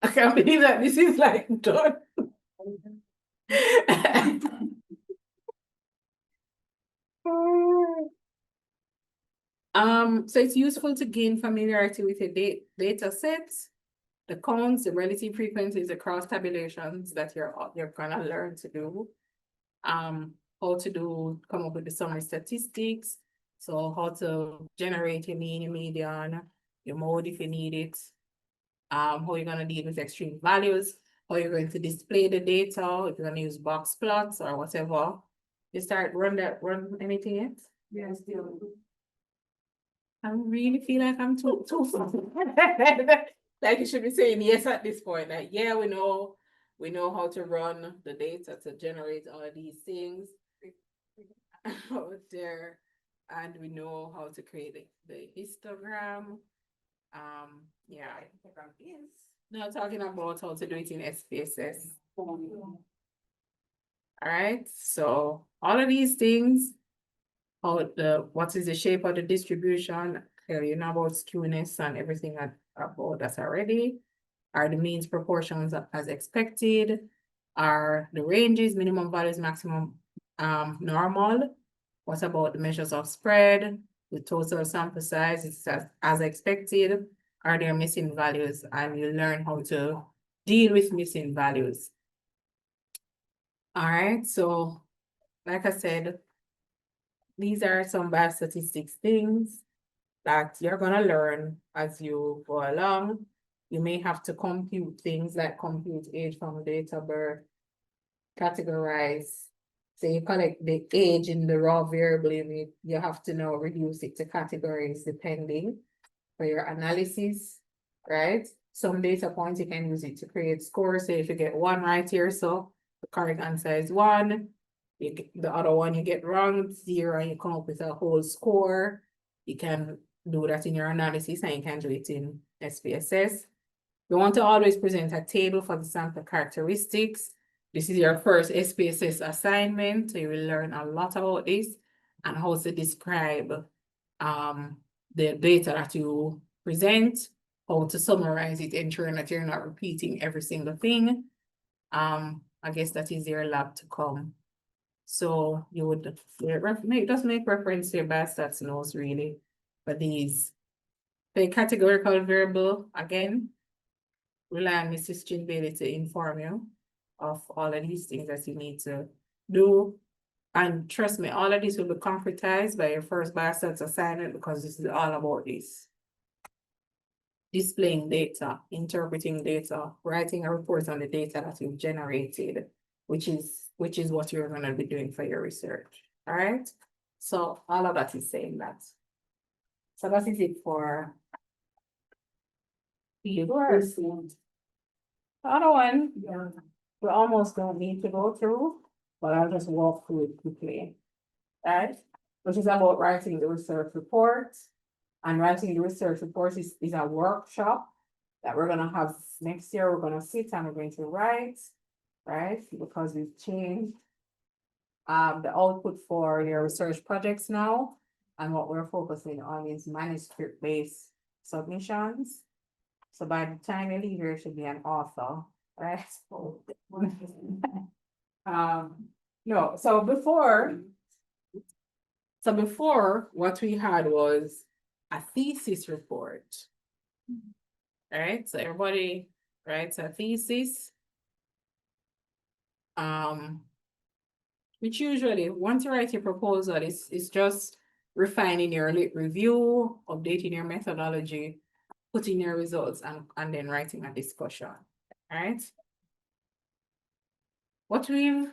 I can't believe that this is like done. So it's useful to gain familiarity with your data sets, the counts, the relative frequencies, the cross tabulations that you're gonna learn to do. How to come up with the summary statistics. So how to generate your mean, your median, your mode if you need it. How you're gonna deal with extreme values, how you're going to display the data, if you're gonna use box plots or whatever. You start run anything yet? Yes, still. I really feel like I'm too like you should be saying yes at this point. Like, yeah, we know how to run the data to generate all of these things out there, and we know how to create the histogram. Yeah, now talking about how to do it in SPSS. All right, so all of these things, what is the shape of the distribution? You know about skewness and everything about that already. Are the means proportions as expected? Are the ranges, minimum values, maximum normal? What about the measures of spread? The total sample size is as expected? Are there missing values? And you learn how to deal with missing values. All right, so like I said, these are some biostatistics things that you're gonna learn as you go along. You may have to compute things like compute age from date of birth, categorize. Say you collect the age in the raw variable, you have to now reduce it to categories depending for your analysis, right? Some data points you can use it to create scores. So if you get one right here, so the correct answer is 1. The other one you get wrong, 0, and you come up with a whole score. You can do that in your analysis and you can do it in SPSS. You want to always present a table for the sample characteristics. This is your first SPSS assignment, so you will learn a lot about this and how to describe the data that you present, how to summarize it, ensuring that you're not repeating every single thing. I guess that is your lab to come. So you would make reference to your biostats notes really for these. The categorical variable, again, rely on Mrs. Chin Bailey to inform you of all of these things that you need to do. And trust me, all of this will be concretized by your first biostats assignment because this is all about this. Displaying data, interpreting data, writing a report on the data that you've generated, which is what you're going to be doing for your research. All right. So all of that is saying that. So that is it for field work. The other one, we almost don't need to go through, but I'll just walk through it quickly. Right? Which is about writing the research report. And writing the research report is a workshop that we're gonna have next year. We're gonna sit and we're going to write, right? Because we've changed the output for your research projects now. And what we're focusing on is manuscript-based submissions. So by the time you leave here, you should be an author, right? No, so before what we had was a thesis report. Right, so everybody writes a thesis. Which usually, once you write your proposal, it's just refining your lit review, updating your methodology, putting your results, and then writing a discussion. All right. What we've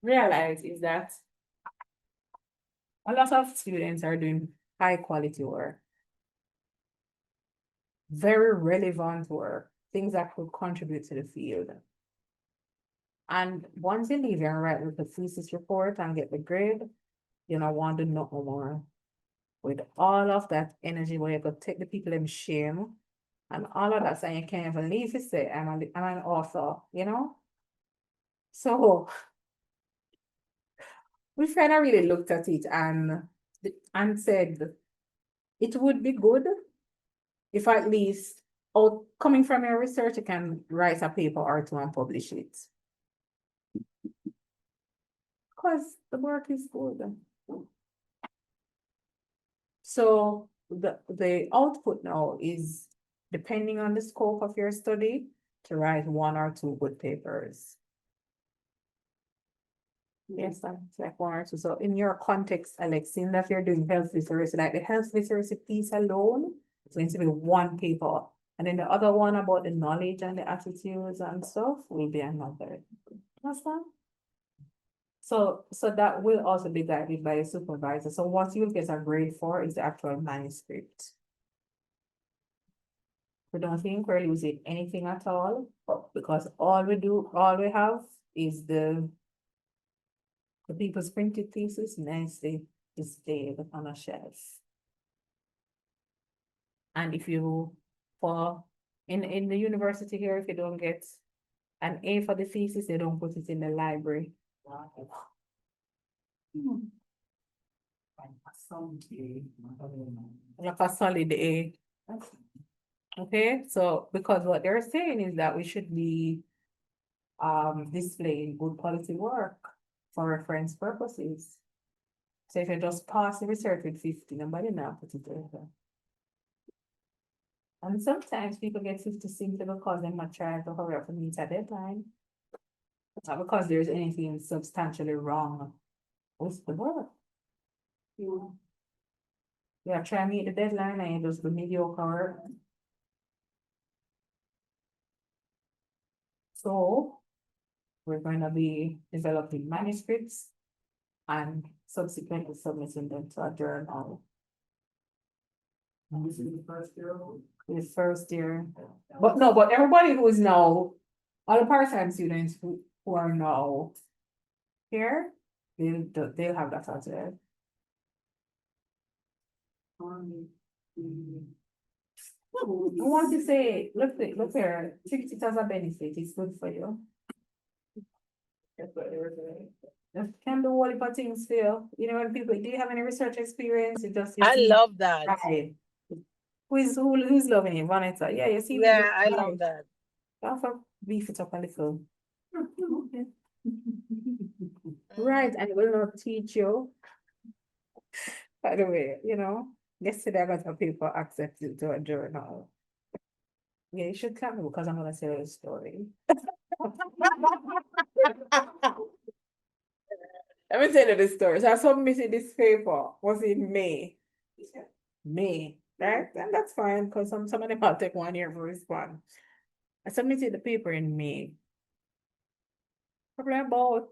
realized is that a lot of students are doing high quality work, very relevant work, things that could contribute to the field. And once you leave and write with the thesis report and get the grade, you don't want to know more. With all of that energy where you could take the people in shame and all of that, so you can't even leave to say, I'm an author, you know? So we kind of really looked at it and said it would be good if at least coming from your research, you can write a paper or two and publish it. Because the work is good. So the output now is depending on the scope of your study to write 1 or 2 good papers. Yes, that's like 1 or 2. So in your context, Alex, in that you're doing health literacy, like the health literacy piece alone, it's going to be 1 paper. And then the other one about the knowledge and the attitudes and stuff will be another. Understand? So that will also be guided by a supervisor. So what you'll get a grade for is the actual manuscript. We don't think we're losing anything at all, because all we have is the people's printed thesis nicely displayed on a shelf. And if you, in the university here, if you don't get an A for the thesis, they don't put it in the library. Like a solid A. Okay, so because what they're saying is that we should be displaying good quality work. for reference purposes. So if you just pass the research with 50, nobody now put it there. And sometimes people get 50 simply because they're not trying to hurry up and meet a deadline. Not because there's anything substantially wrong with the work. You are trying to meet the deadline and you just do mediocre work. So we're going to be developing manuscripts and subsequently submitting them to a journal. And this is the first year. The first year, but no, but everybody who is now, all the part-time students who are now here, they'll have that as well. I want to say, look here, treat it as a benefit, it's good for you. That can do all the things for you. You know, when people, do you have any research experience? You just, you I see- love that. Right. Who's loving it? Vanessa, yeah, you see. Yeah, I love that. I'll beef it up a little. Right, and it will not teach you. By the way, you know, yesterday I got a paper accepted to a journal. Yeah, you should clap me because I'm gonna tell you a story. Let me tell you the story. So I submitted this paper, was in May. May, right? And that's fine, because some of them might take 1 year to respond. I submitted the paper in May. Probably about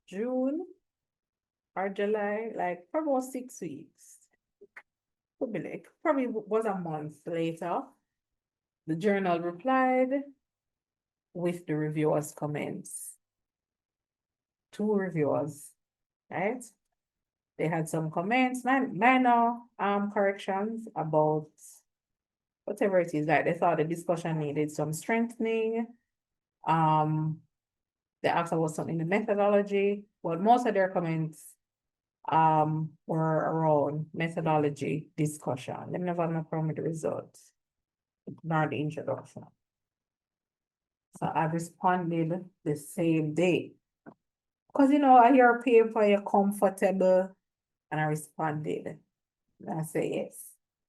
June or July, like probably about 6 weeks. Could be like, probably was a month later. The journal replied with the reviewer's comments. 2 reviewers, right? They had some comments, minor corrections about whatever it is, like they thought the discussion needed some strengthening. They asked about something in the methodology, but most of their comments were around methodology discussion. They never had no problem with the results, nor the introduction. So I responded the same day. Because you know, I hear a paper, you're comfortable, and I responded. And I say yes,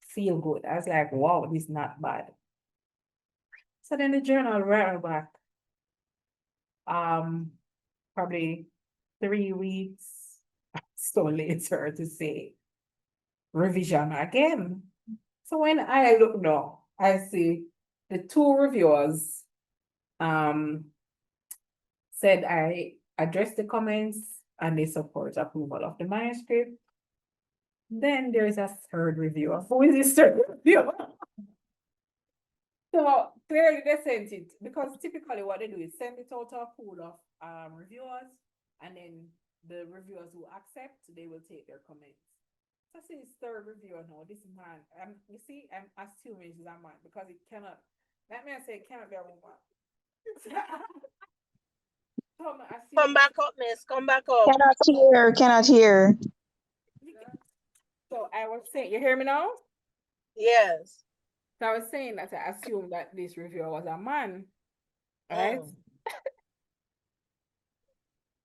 feel good. I was like, wow, this is not bad. So then the journal wrote back. Probably 3 weeks so later to say revision again. So when I look now, I see the 2 reviewers said I addressed the comments and they support approval of the manuscript. Then there is a 3rd reviewer. Who is this 3rd reviewer? So clearly they sent it, because typically what they do is send it out to a pool of reviewers, and then the reviewers who accept, they will take their comments. So see this 3rd reviewer now, this man, you see, I'm assuming it's a man because it cannot, let me say it cannot be a woman. So I'm assuming- Come back up, miss. Come back up. Cannot hear. So I was saying, you hear me now? Yes. So I was saying that I assumed that this reviewer was a man, right? Mm.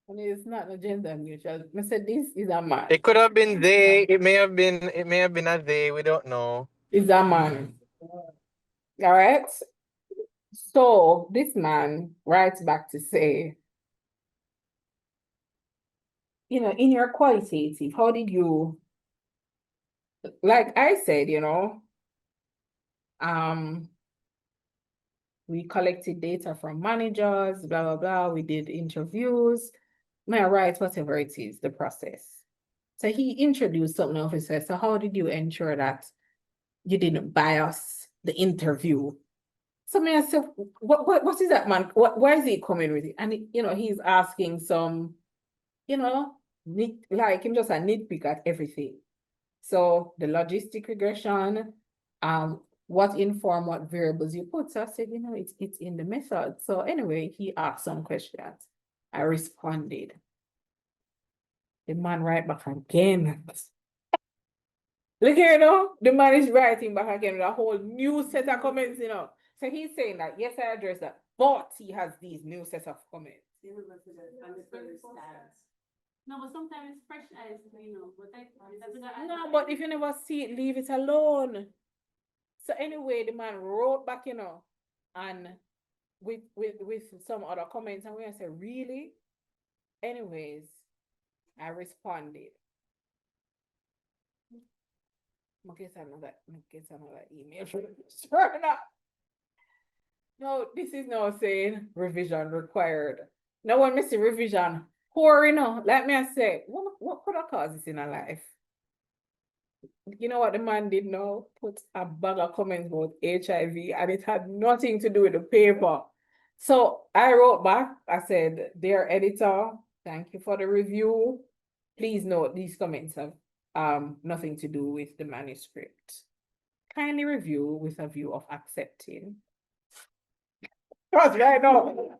And it's not a gender neutral. I said this is a man. It could have been they, it may have been a they, we don't know. Is a man. All right. So this man writes back to say, you know, in your qualitative, how did you, like I said, you know, we collected data from managers, blah, blah, blah. We did interviews. May I write whatever it is, the process. So he introduced something of his. So how did you ensure that you didn't bias the interview? So may I say, what is that, man? Where is he coming with it? And you know, he's asking some, you know, like him just a nitpick at everything. So the logistic regression, what inform what variables you put. So I said, you know, it's in the method. So anyway, he asked some questions. I responded. The man write back again. Look here, you know, the man is writing back again with a whole new set of comments, you know. So he's saying that, yes, I addressed that, but he has these new sets of comments. you know, but on the first time. No, but sometimes it's fresh eyes, you know, but No, but if you never see it, leave it alone. So anyway, the man wrote back, you know, and with some other comments, and we said, really? Anyways, I responded. I'll get another email from the No, this is now saying revision required. Now when I say revision, poor, you know, let me say, what could have caused this in a life? You know what the man did now? Put a bag of comments about HIV, and it had nothing to do with the paper. So I wrote back, I said, dear editor, thank you for the review. Please note these comments have nothing to do with the manuscript. Kindly review with a view of accepting. Because right now,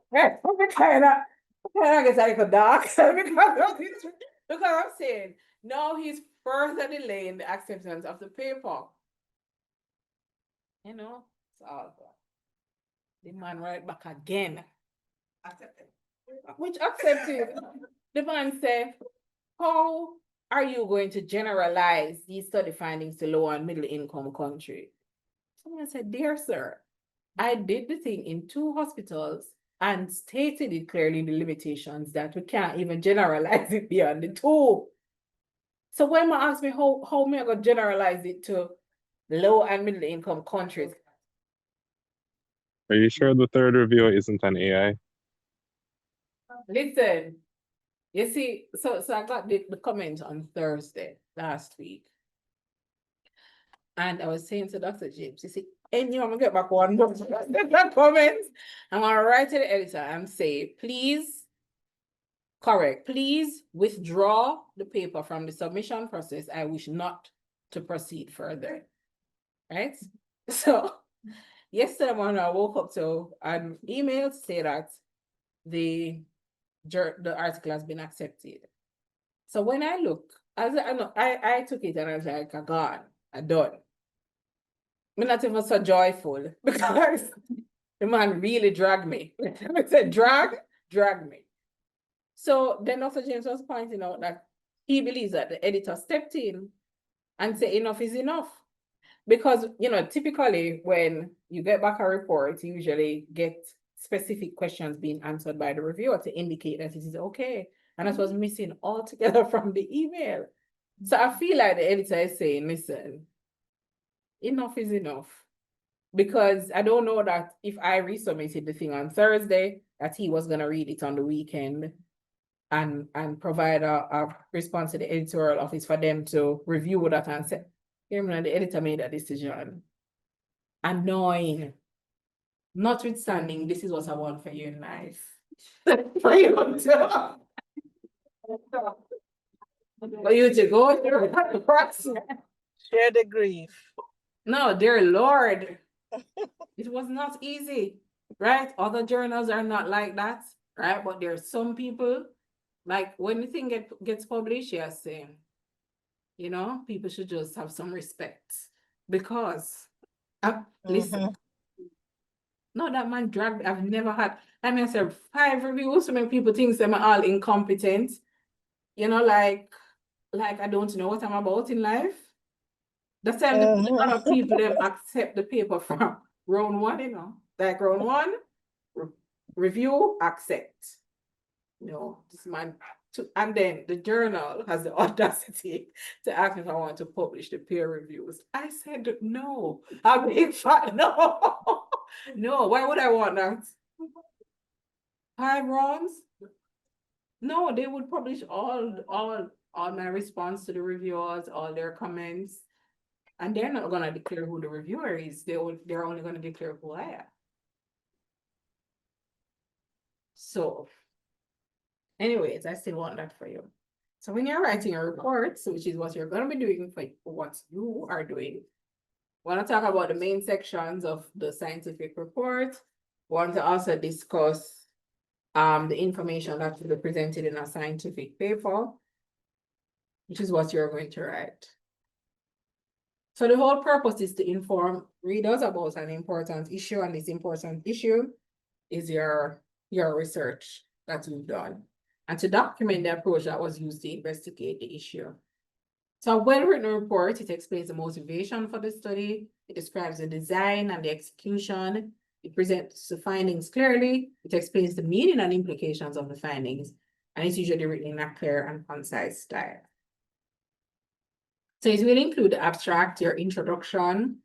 kind of gets like a dark because I'm saying now he's further delaying the acceptance of the paper. You know, it's all good. The man right back again. Accepted. Which accepted. The man said, how are you going to generalize these study findings to low and middle income countries? Someone said, dear sir, I did the thing in 2 hospitals and stated it clearly in the limitations that we can't even generalize it beyond the 2. So when man ask me how am I gonna generalize it to low and middle income countries? Are you sure the third review isn't an AI? Listen, you see, so I got the comment on Thursday last week. And I was saying to Dr. James, you see, and I'm gonna get back one more comments. I'm gonna write to the editor and say, please withdraw the paper from the submission process. I wish not to proceed further. Right? So yesterday morning I woke up to an email to say that the article has been accepted. So when I look, I took it and I was like, I'm gone, I'm done. I'm not even so joyful because the man really dragged me. I said, drag me. So then Dr. James was pointing out that he believes that the editor stepped in and said enough is enough. Because, you know, typically when you get back a report, you usually get specific questions being answered by the reviewer to indicate that it is okay. And that was missing altogether from the email. So I feel like the editor is saying, listen, enough is enough. Because I don't know that if I resubmitted the thing on Thursday, that he was gonna read it on the weekend and provide a response to the editorial office for them to review that and say, here, the editor made a decision. Annoying. Notwithstanding, this is what I want for you in life. For you to go through the process. Share the grief. No, dear Lord. It was not easy, right? Other journals are not like that, right? But there are some people, like when the thing gets published, you're saying, you know, people should just have some respect. Because, listen, no, that man dragged, I've never had, I mean, I said 5 reviews, so many people think I'm all incompetent. You know, like I don't know what I'm about in life. The same a lot of people them accept the paper from round 1, you know, like round 1, review, accept. No, this man, and then the journal has the audacity to ask me if I want to publish the peer reviews. I said no. I'm being fat. No, no. Why would I want that? 5 rounds? No, they would publish all my response to the reviewers, all their comments. And they're not gonna declare who the reviewer is. They're only gonna declare who I am. So, anyways, I still want that for you. So when you're writing a report, which is what you're gonna be doing for what you are doing, want to talk about the main sections of the scientific report. Want to also discuss the information that will be presented in a scientific paper, which is what you're going to write. So the whole purpose is to inform readers about an important issue, and this important issue is your research that we've done, and to document the approach that was used to investigate the issue. So a well-written report, it explains the motivation for the study, it describes the design and the execution, it presents the findings clearly, it explains the meaning and implications of the findings, and it's usually written in a clear and concise style. So it will include the abstract, your introduction,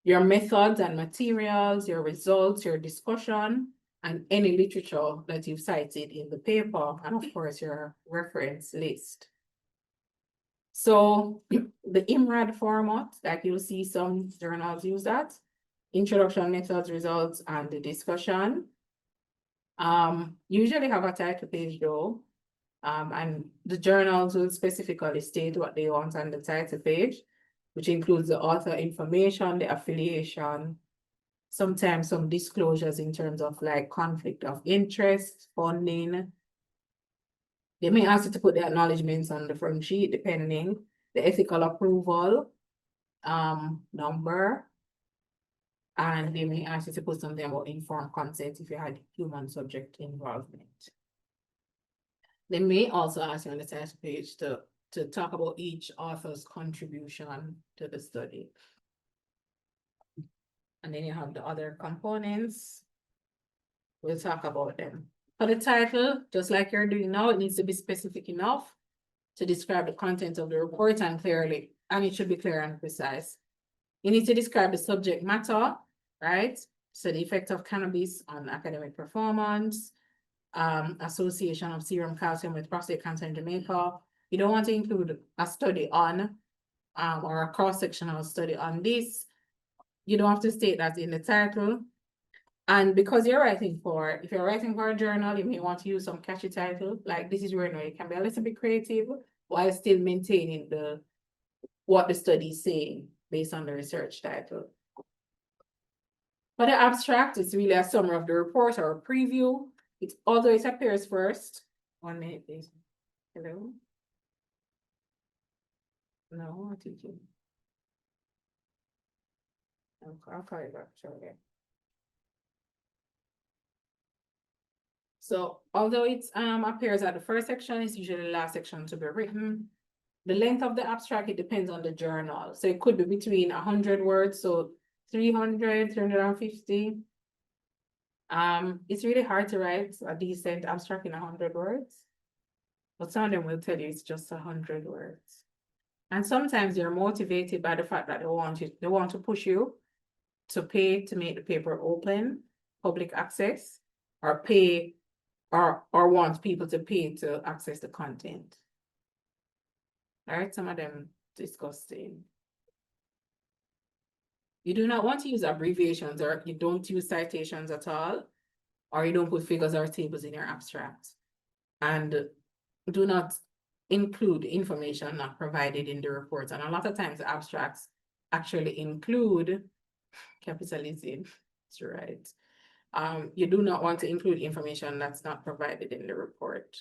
your methods and materials, your results, your discussion, and any literature that you've cited in the paper, and of course, your reference list. So the IMRAD format, like you'll see some journals use that, introduction, methods, results, and the discussion. Usually have a title page though, and the journals will specifically state what they want on the title page, which includes the author information, the affiliation, sometimes some disclosures in terms of like conflict of interest, funding. They may ask you to put the acknowledgements on the front sheet, depending, the ethical approval, number, and they may ask you to put something about informed consent if you had human subject involvement. They may also ask you on the title page to talk about each author's contribution to the study. And then you have the other components. We'll talk about them. For the title, just like you're doing now, it needs to be specific enough to describe the content of the report and clearly, and it should be clear and precise. You need to describe the subject matter, right? So the effect of cannabis on academic performance, association of serum calcium with prostate cancer in Jamaica. You don't want to include a study on, or a cross-sectional study on this. You don't have to state that in the title. And because you're writing if you're writing for a journal, you may want to use some catchy title, like this is where you can be a little bit creative while still maintaining what the study is saying based on the research title. For the abstract, it's really a summary of the report or a preview. Although it appears first. 1 minute, please. Hello? No, I'm teaching. I'll call you back shortly. So although it appears at the first section, it's usually the last section to be written. The length of the abstract, it depends on the journal. So it could be between 100 words, so 300, 350. It's really hard to write a decent abstract in 100 words. But some of them will tell you it's just 100 words. And sometimes you're motivated by the fact that they want to push you to pay to make the paper open, public access, or pay or want people to pay to access the content. All right, some of them disgusting. You do not want to use abbreviations, or you don't use citations at all, or you don't put figures or tables in your abstract. And do not include information not provided in the report. And a lot of times the abstracts actually include capitalism. That's right. You do not want to include information that's not provided in the report.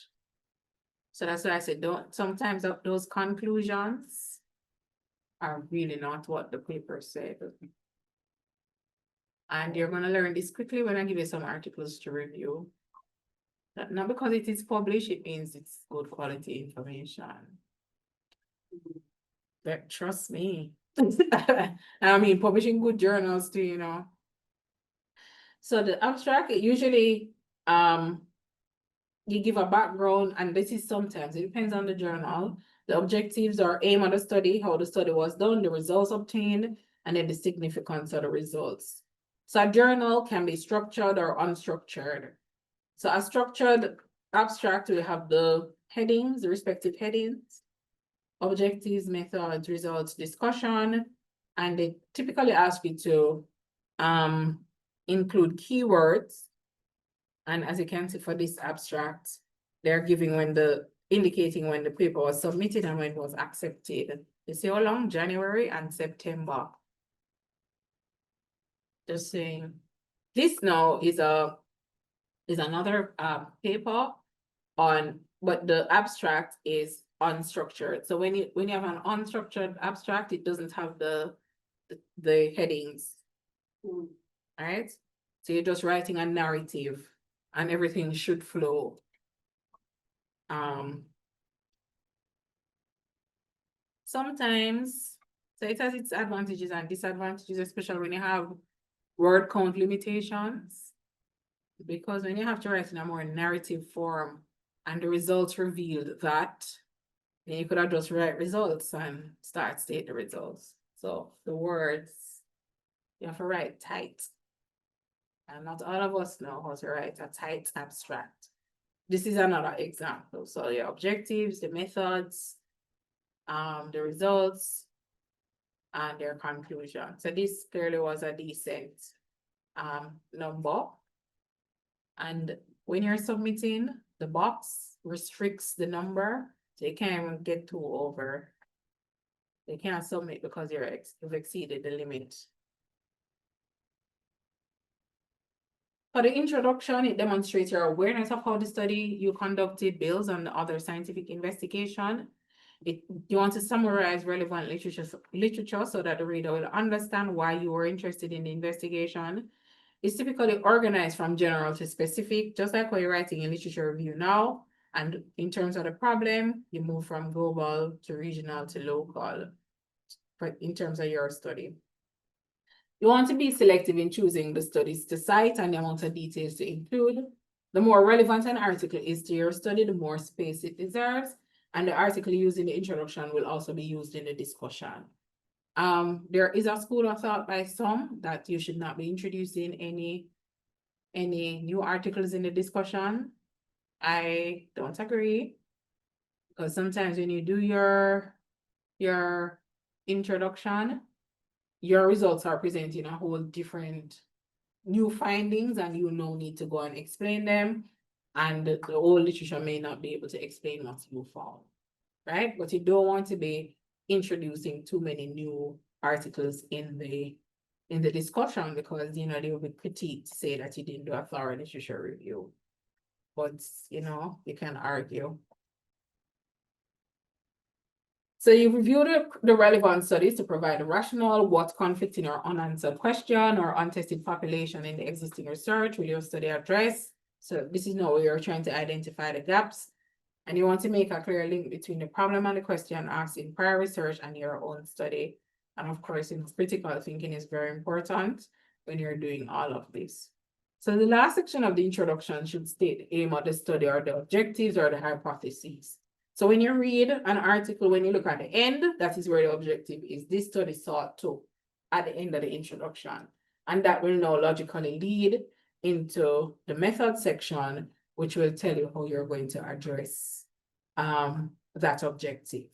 So that's why I said, sometimes those conclusions are really not what the paper said. And you're going to learn this quickly when I give you some articles to review. Not because it is published, it means it's good quality information. But trust me. I mean, publishing good journals too, you know. So the abstract, it usually, you give a background, and this is sometimes, it depends on the journal, the objectives or aim of the study, how the study was done, the results obtained, and then the significance of the results. So a journal can be structured or unstructured. So a structured abstract will have the headings, the respective headings, objectives, methods, results, discussion, and they typically ask you to include keywords. And as you can see for this abstract, they're giving indicating when the paper was submitted and when it was accepted. You see how long? January and September. Just saying. This now is another paper but the abstract is unstructured. So when you have an unstructured abstract, it doesn't have the headings. All right. So you're just writing a narrative and everything should flow. Sometimes, so it has its advantages and disadvantages, especially when you have word count limitations. Because when you have to write in a more narrative form and the results revealed that, then you could have just write results and state the results. So the words, you have to write tight. And not all of us know how to write a tight abstract. This is another example. So your objectives, the methods, the results, and their conclusion. So this clearly was a decent number. And when you're submitting, the box restricts the number, so you can't even get too over. They can't submit because you've exceeded the limit. For the introduction, it demonstrates your awareness of how the study you conducted builds on the other scientific investigation. You want to summarize relevant literature so that the reader will understand why you were interested in the investigation. It's typically organized from general to specific, just like when you're writing a literature review now. And in terms of the problem, you move from global to regional to local in terms of your study. You want to be selective in choosing the studies to cite and the amount of details to include. The more relevant an article is to your study, the more space it deserves. And the article used in the introduction will also be used in the discussion. There is a school of thought by some that you should not be introducing any new articles in the discussion. I don't agree, because sometimes when you do your introduction, your results are presenting a whole different new findings, and you now need to go and explain them, and the whole literature may not be able to explain what you found, right? But you don't want to be introducing too many new articles in the discussion, because they will be critiqued to say that you didn't do a thorough literature review. But you can argue. So you review the relevant studies to provide a rationale, what conflicting or unanswered question or untested population in the existing research will your study address. So this is now where you're trying to identify the gaps, and you want to make a clear link between the problem and the question asked in prior research and your own study. And of course, critical thinking is very important when you're doing all of this. So the last section of the introduction should state the aim of the study or the objectives or the hypotheses. So when you read an article, when you look at the end, that is where the objective is. This study sought to at the end of the introduction. And that will now logically lead into the method section, which will tell you how you're going to address that objective.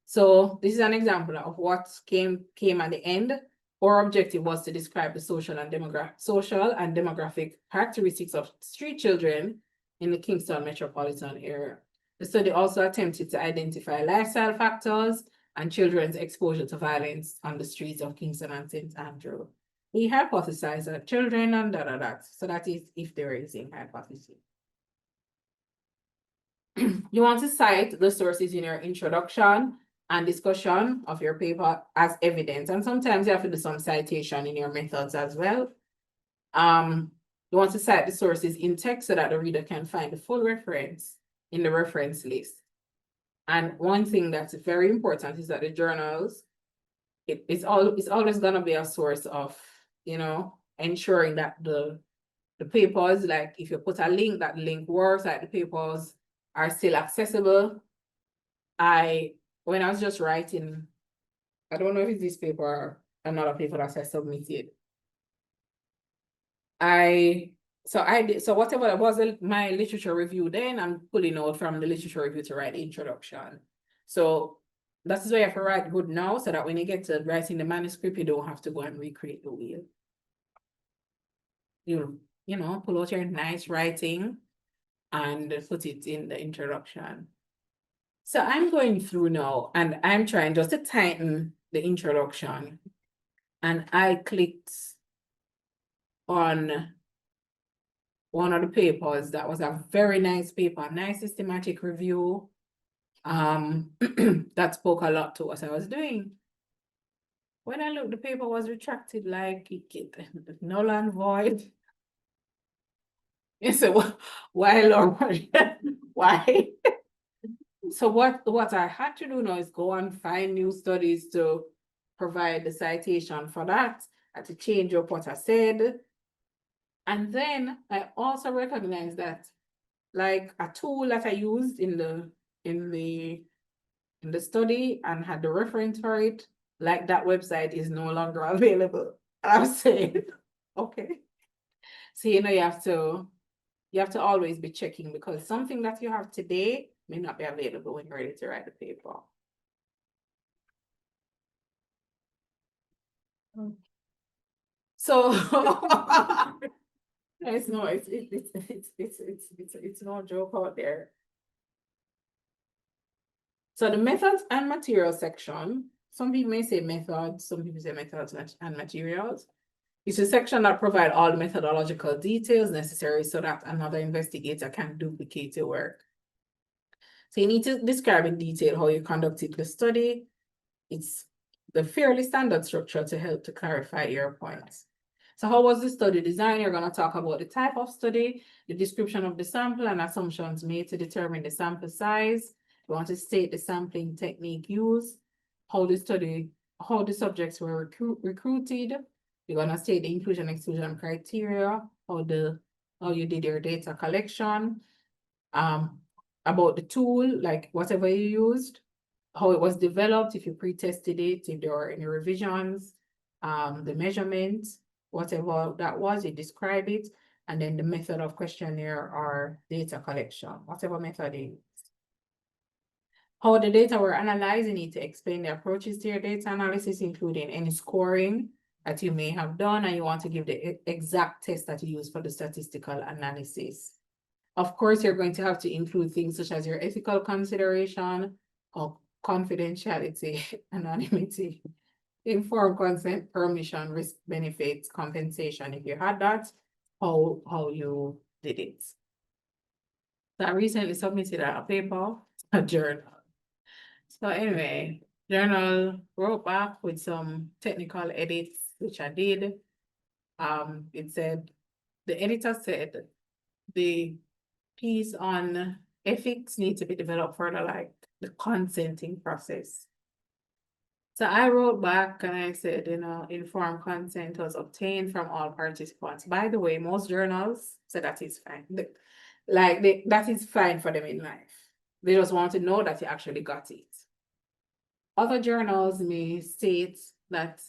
So this is an example of what came at the end. Our objective was to describe the social and demographic characteristics of street children in the Kingston metropolitan area. The study also attempted to identify lifestyle factors and children's exposure to violence on the streets of Kingston and St. Andrew. We hypothesized that children and so that is if there is a hypothesis. You want to cite the sources in your introduction and discussion of your paper as evidence. And sometimes you have to do some citation in your methods as well. You want to cite the sources in text so that the reader can find the full reference in the reference list. And one thing that's very important is that the journals, it's always gonna be a source of, ensuring that the papers, like if you put a link, that link works, that the papers are still accessible. When I was just writing, I don't know if it's this paper or another paper that I submitted. So whatever was my literature review then, I'm pulling out from the literature review to write the introduction. So that's why you have to write good now, so that when you get to writing the manuscript, you don't have to go and recreate the wheel. You pull out your nice writing and put it in the introduction. So I'm going through now and I'm trying just to tighten the introduction. And I clicked on one of the papers that was a very nice paper, nice systematic review that spoke a lot to what I was doing. When I looked, the paper was retracted like it null and void. You say, why, Lord? Why? So what I had to do now is go and find new studies to provide the citation for that, and to change up what I said. And then I also recognize that, like, a tool that I used in the study and had the reference for it, like, that website is no longer available. I'm saying, okay. So, you have to always be checking, because something that you have today may not be available when you're ready to write the paper. So it's no joke out there. So the methods and materials section, some people may say methods, some people say methods and materials. It's a section that provides all the methodological details necessary so that another investigator can duplicate your work. So you need to describe in detail how you conducted the study. It's the fairly standard structure to help to clarify your points. So how was the study designed? You're going to talk about the type of study, the description of the sample, and assumptions made to determine the sample size. You want to state the sampling technique used, how the subjects were recruited. You're going to state the inclusion exclusion criteria, how you did your data collection, about the tool, like whatever you used, how it was developed, if you pre-tested it, if there were any revisions, the measurements, whatever that was, you describe it, and then the method of questionnaire or data collection, whatever method you used. How the data were analyzed, you need to explain the approaches to your data analysis, including any scoring that you may have done, and you want to give the exact test that you use for the statistical analysis. Of course, you're going to have to include things such as your ethical consideration, or confidentiality, anonymity, informed consent, permission, risk, benefits, compensation. If you had that, how you did it. So I recently submitted a paper, a journal. So anyway, journal wrote back with some technical edits, which I did. It said, the editor said, the piece on ethics need to be developed further, like the consenting process. So I wrote back and I said, informed consent was obtained from all participants. By the way, most journals say that is fine. That is fine for them in life. They just want to know that you actually got it. Other journals may state that,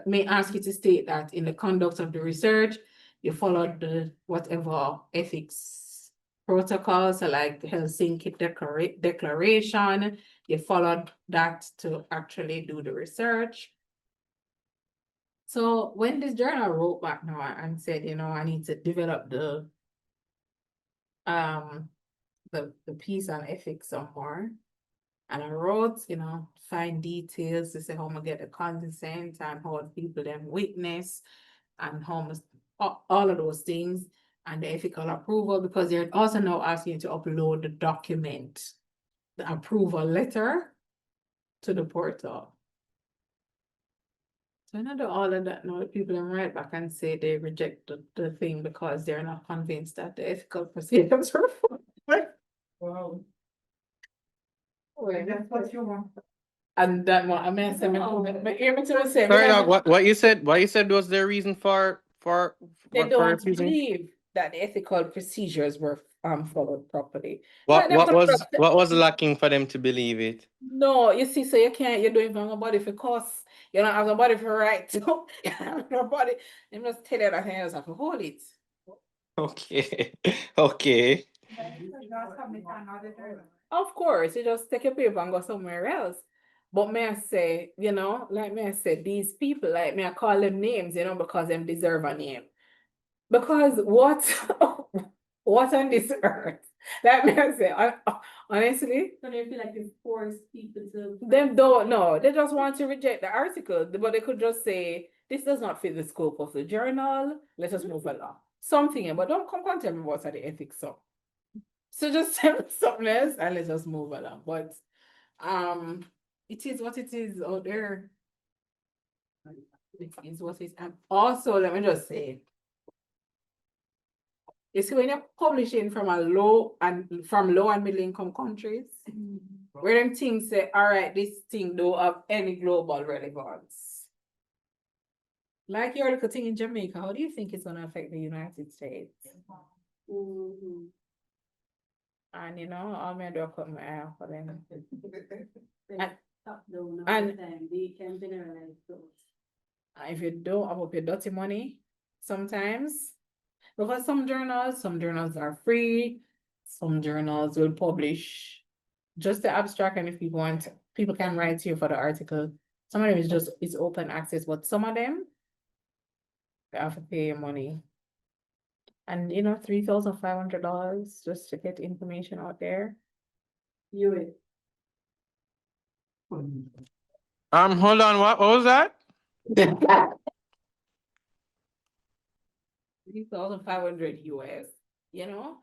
may ask you to state that in the conduct of the research, you followed the whatever ethics protocols, so like the Helsinki Declaration, you followed that to actually do the research. So when this journal wrote back now and said, I need to develop the piece on ethics some more, and I wrote, fine details to say how I'm gonna get the consent and how people then witness and how much, all of those things, and the ethical approval, because they're also now asking you to upload the document, the approval letter to the portal. So when I do all of that now, the people then write back and say they reject the thing because they're not convinced that the ethical procedures were followed. Wow. Wait, That's what you want. and that what I mean, hear me to say, Sorry, dog, what you said was their reason for they for don't refusing? believe that the ethical procedures were followed properly. What Like, what was lacking for them to believe it? no, you see, so you don't even have nobody for cost. You don't have nobody for right. You don't have nobody. They must tell you that you just have to hold it. Okay, okay. Of course, you just take your paper and go somewhere else. But may I say, these people, like, may I call them names, because them deserve a name. Because what on this earth? Like, may I say, honestly, So they feel like it's forced people to. them don't know. They just want to reject the article, but they could just say, this does not fit the scope of the journal. Let us move along. Something, but don't come and tell me what's the ethics of. So just tell me something else and let's just move along. But it is what it is out there. It is what it is. And also, let me just say, You see, when you're publishing from low and middle income countries, where them things say, all right, this thing don't have any global relevance. Like your little thing in Jamaica, how do you think it's gonna affect the United States? Mhm. And you know, all me do is cut my eye out for them. Top down all and- the time, they can generalize those. If you don't have up your dirty money, sometimes, because some journals are free, some journals will publish just the abstract, and if you want, people can write to you for the article. Some of them is just, it's open access, but some of them, you have to pay your money. And you know, $3,500 just to get information out there. US. Hold on, what was that? 3,500 US, you know?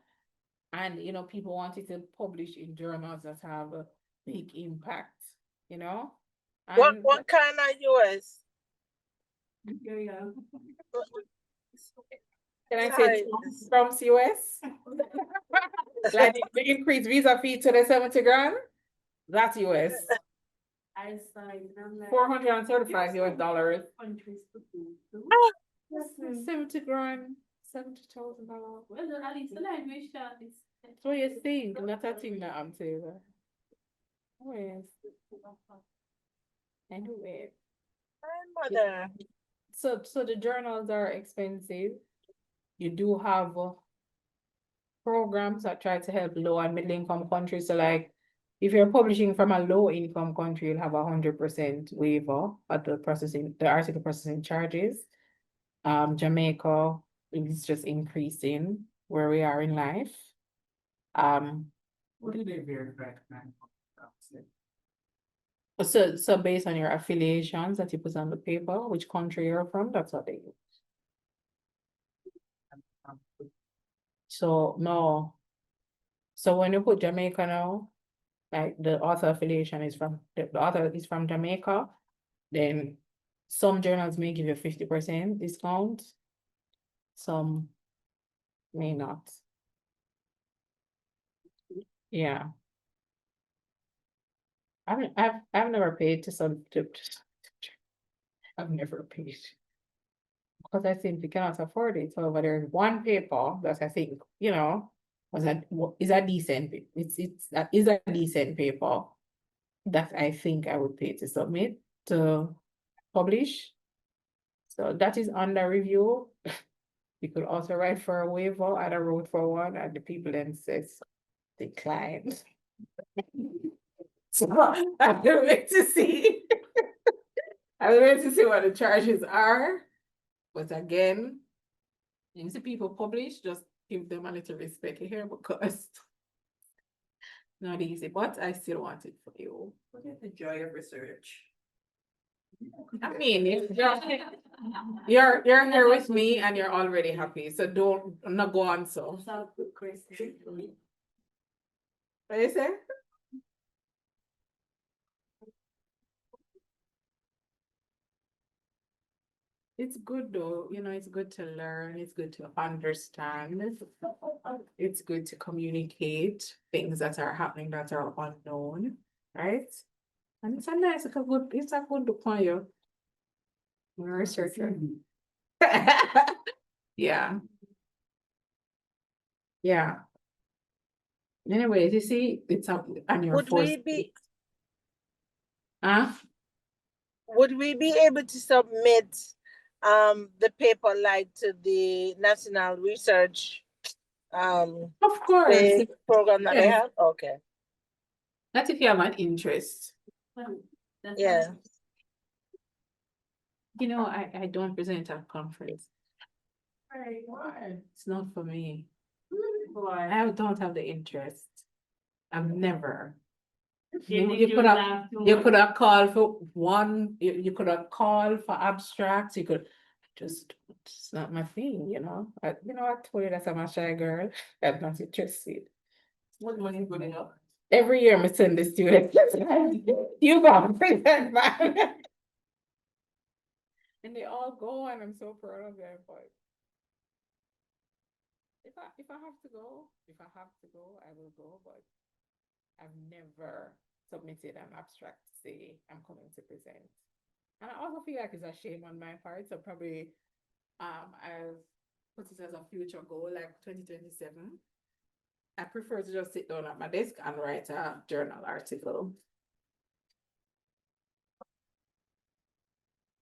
And, you know, people wanted to publish in journals that have a big impact, you know? And What kind of US? Yeah. can I say Trump's US? Like the increased visa fee to the 70 grand? That's US. I saw it, and I'm like. $435 US. Countries to do too. 70 grand, $70,000. Well, at least the language that is. So you think, not a thing that I'm saying. Oh, yes. Anyway, Mother. so the journals are expensive. You do have programs that try to help low and middle income countries. So like, if you're publishing from a low income country, you'll have 100% waiver at the article processing charges. Jamaica is just increasing where we are in life. What did they verify? So based on your affiliations that you put on the paper, which country you're from, that's what they use. So no. So when you put Jamaica now, like the author affiliation is from the author is from Jamaica, then some journals may give you 50% discount, some may not. Yeah. I've never paid to some I've never paid. Because I simply cannot afford it. So but there's one paper that I think, you know, is a decent is a decent paper that I think I would pay to submit to publish. So that is under review. You could also write for a waiver. I wrote for one and the people then says declined. So I'm gonna wait to see. I'm waiting to see what the charges are. But again, you see people publish, just give them a little respect here because not easy, but I still want it for you. What is the joy of research? I mean, you're here with me and you're already happy, so don't not go on so. That's a good question. What you say? It's good though, you know, it's good to learn, it's good to understand. It's good to communicate things that are happening that are unknown, right? And it's a nice, it's a good look on you. You're a researcher. Yeah. Yeah. Anyways, you see, it's up on your Would we be Huh? would we be able to submit the paper like to the National Research Of course. the program that they Yes. have? Okay. That's if you have an interest. That's Yeah. You know, I don't present at conference. Right. It's not for me. Why? I don't have the interest. I've never. You You could have, have to- you could have called for one, you could have called for abstracts, you could just, it's not my thing, you know? I told you that I'm a shy girl. I'm not interested. What money you putting up? Every year I send the students. You go present man. And they all go and I'm so proud of them, but If I have to go, I will go, but I've never submitted an abstract to say I'm coming to present. And I also feel like it's a shame on my part, so probably I'll put it as a future goal, like 2027. I prefer to just sit down at my desk and write a journal article.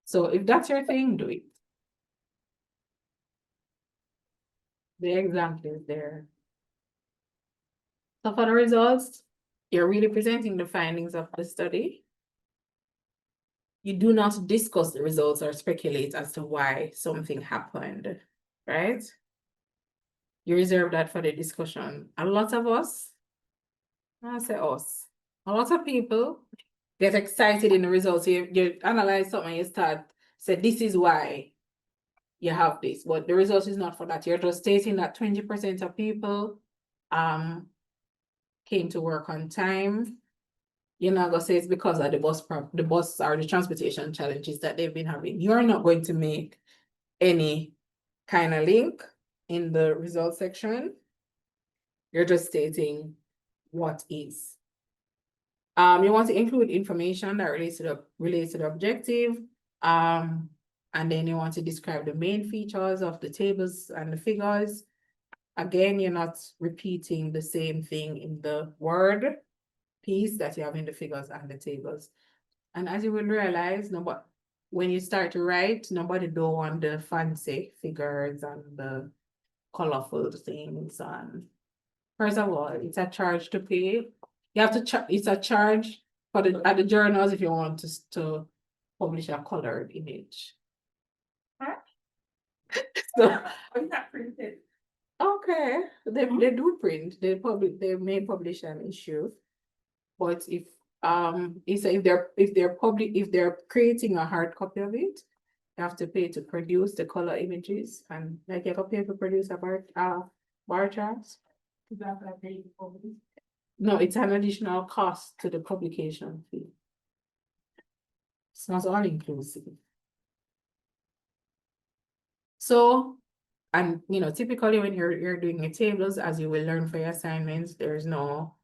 So if that's your thing, do it. The example is there. So for the results, you're really presenting the findings of the study. You do not discuss the results or speculate as to why something happened, right? You reserve that for the discussion. A lot of us, I say us, a lot of people get excited in the results. You analyze something, you start say this is why you have this, but the result is not for that. You're just stating that 20% of people came to work on time. You're not gonna say it's because of the bus or the transportation challenges that they've been having. You're not going to make any kind of link in the results section. You're just stating what is. You want to include information that relates to the objective. And then you want to describe the main features of the tables and the figures. Again, you're not repeating the same thing in the word piece that you have in the figures and the tables. And as you will realize, when you start to write, nobody don't want the fancy figures and the colorful things. And first of all, it's a charge to pay. You have to it's a charge for at the journals if you want to publish a colored image. So I'm not printed. okay, they do print. They may publish an issue, but if they're creating a hard copy of it, you have to pay to produce the color images, and like you have to pay to produce a bar charts. No, it's an additional cost to the publication fee. It's not all inclusive. So, and typically when you're doing your tables, as you will learn for your assignments, there's no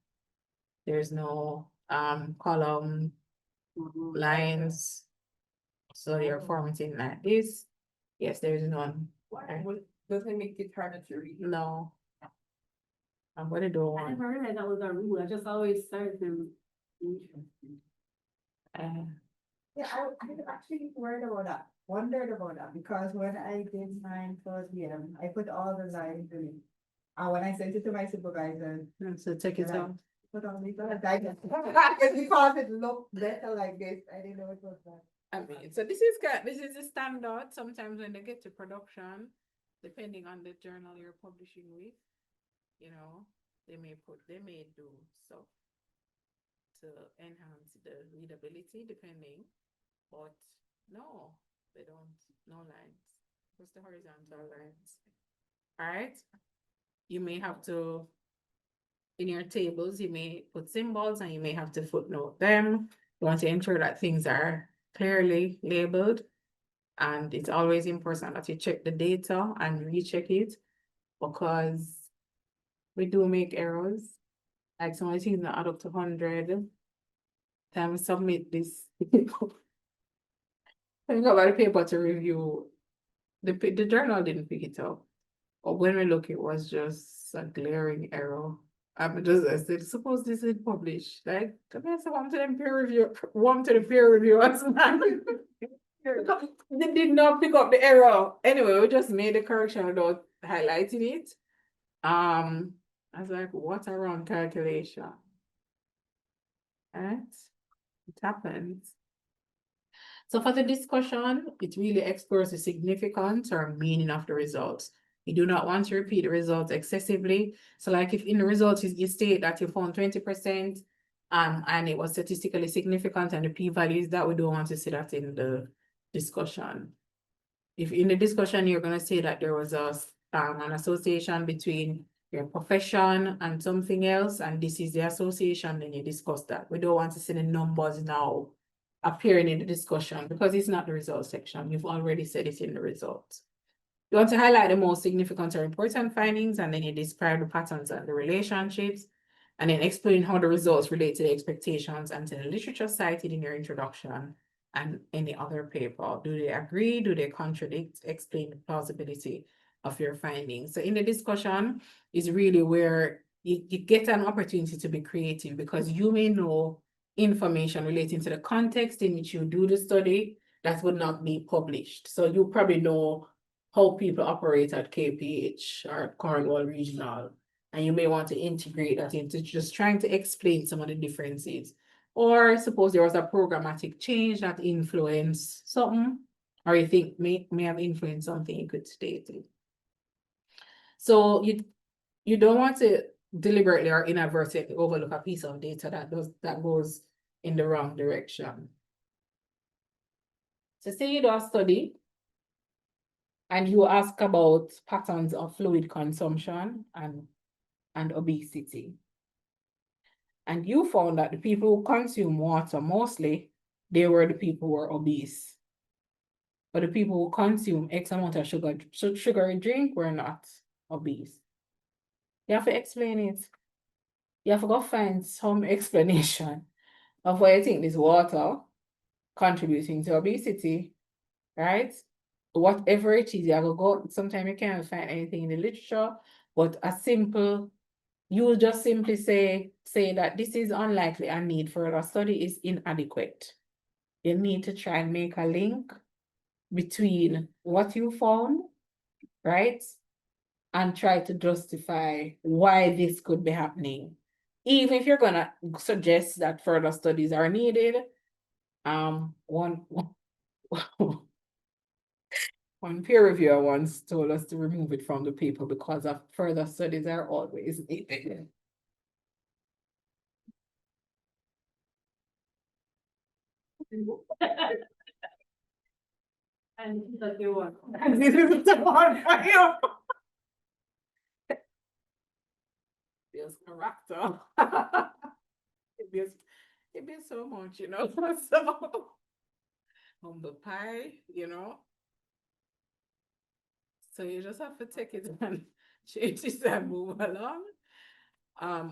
column lines. So you're formatting like this. Yes, there is none. Doesn't make it harder to read. No. I'm gonna do I one. never realized that was a rule. I just always started them. Interesting. Yeah, I actually wondered about that, because when I did mine first year, I put all the lines in it. And when I sent it to my supervisor, So take it out. put on these other diamonds. Because it looked better like this, I didn't know it was that. I mean, so this is the standard. Sometimes when they get to production, depending on the journal you're publishing with, they may do stuff to enhance the readability, depending. But no, they don't. No lines. Just the horizontal lines. All right. You may have to, in your tables, you may put symbols and you may have to footnote them. You want to ensure that things are clearly labeled. And it's always important that you check the data and recheck it, because we do make errors. Like some of the things that add up to 100. Time we submit this. I got my paper to review. The journal didn't pick it up. But when we look, it was just a glaring error. I said, suppose this is published. Like, come here, so one to the peer reviewers. They did not pick up the error. Anyway, we just made the correction without highlighting it. I was like, what a wrong calculation. Right? It happens. So for the discussion, it really explores the significance or meaning of the results. You do not want to repeat the results excessively. So like if in the results you state that you found 20% and it was statistically significant and the p-value is that, we don't want to see that in the discussion. If in the discussion you're going to say that there was an association between your profession and something else, and this is the association, then you discuss that. We don't want to see the numbers now appearing in the discussion, because it's not the results section. You've already said it in the results. You want to highlight the most significant or important findings, and then you describe the patterns and the relationships, and then explain how the results relate to the expectations and to the literature cited in your introduction and any other paper. Do they agree? Do they contradict? Explain the plausibility of your findings. So in the discussion is really where you get an opportunity to be creative, because you may know information relating to the context in which you do the study that would not be published. So you probably know how people operate at KPH or Cornwall Regional, and you may want to integrate that into just trying to explain some of the differences. Or suppose there was a programmatic change that influenced something, or you think may have influenced something, you could state it. So you don't want to deliberately or inadvertently overlook a piece of data that goes in the wrong direction. So say you do a study and you ask about patterns of fluid consumption and obesity. And you found that the people who consume water mostly, they were the people who were obese. But the people who consume X amount of sugary drink were not obese. You have to explain it. You have to go find some explanation of why you think this water contributing to obesity, right? Whatever it is, you have to go, sometimes you can't find anything in the literature, but you just simply say that this is unlikely and need further study is inadequate. You need to try and make a link between what you found, right? And try to justify why this could be happening. Even if you're gonna suggest that further studies are needed, one peer reviewer once told us to remove it from the paper because of further studies are always needed. And this is the new one. And this is the one for you. There's character. It be so much, you know. So humble pie, you know. So you just have to take it and change it and move along.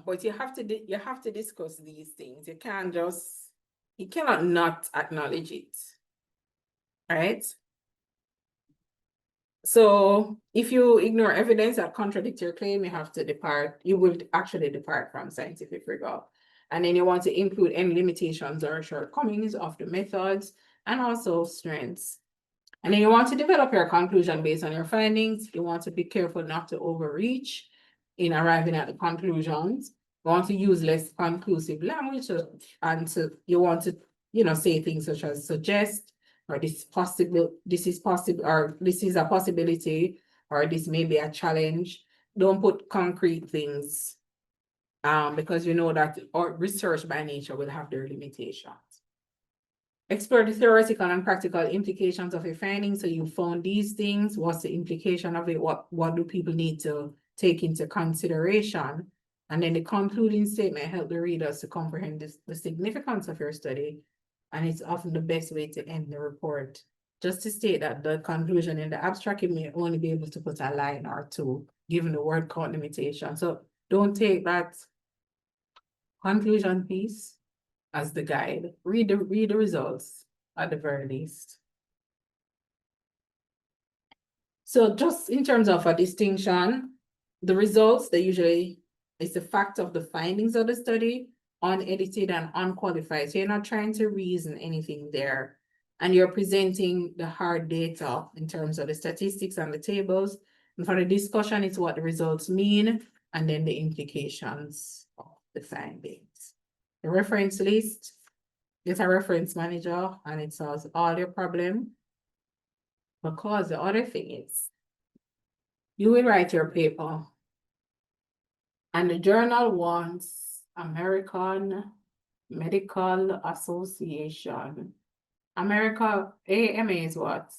But you have to discuss these things. You cannot not acknowledge it. Right? So if you ignore evidence that contradicts your claim, you will actually depart from scientific rigor. And then you want to include any limitations or shortcomings of the methods and also strengths. And then you want to develop your conclusion based on your findings. You want to be careful not to overreach in arriving at the conclusions. You want to use less conclusive language, and you want to, say things such as suggest, or this is possible, or this is a possibility, or this may be a challenge. Don't put concrete things, because you know that research by nature will have their limitations. Explore the theoretical and practical implications of your findings. So you found these things. What's the implication of it? What do people need to take into consideration? And then the concluding statement help the readers to comprehend the significance of your study. And it's often the best way to end the report. Just to state that the conclusion in the abstract, you may only be able to put a line or two, given the word count limitation. So don't take that conclusion piece as the guide. Read the results at the very least. So just in terms of a distinction, the results, it's the fact of the findings of the study, unedited and unqualified. So you're not trying to reason anything there. And you're presenting the hard data in terms of the statistics and the tables. And for the discussion, it's what the results mean, and then the implications of the findings. The reference list, get a reference manager, and it solves all your problem. Because the other thing is, you will write your paper, and the journal wants American Medical Association. AMA is what?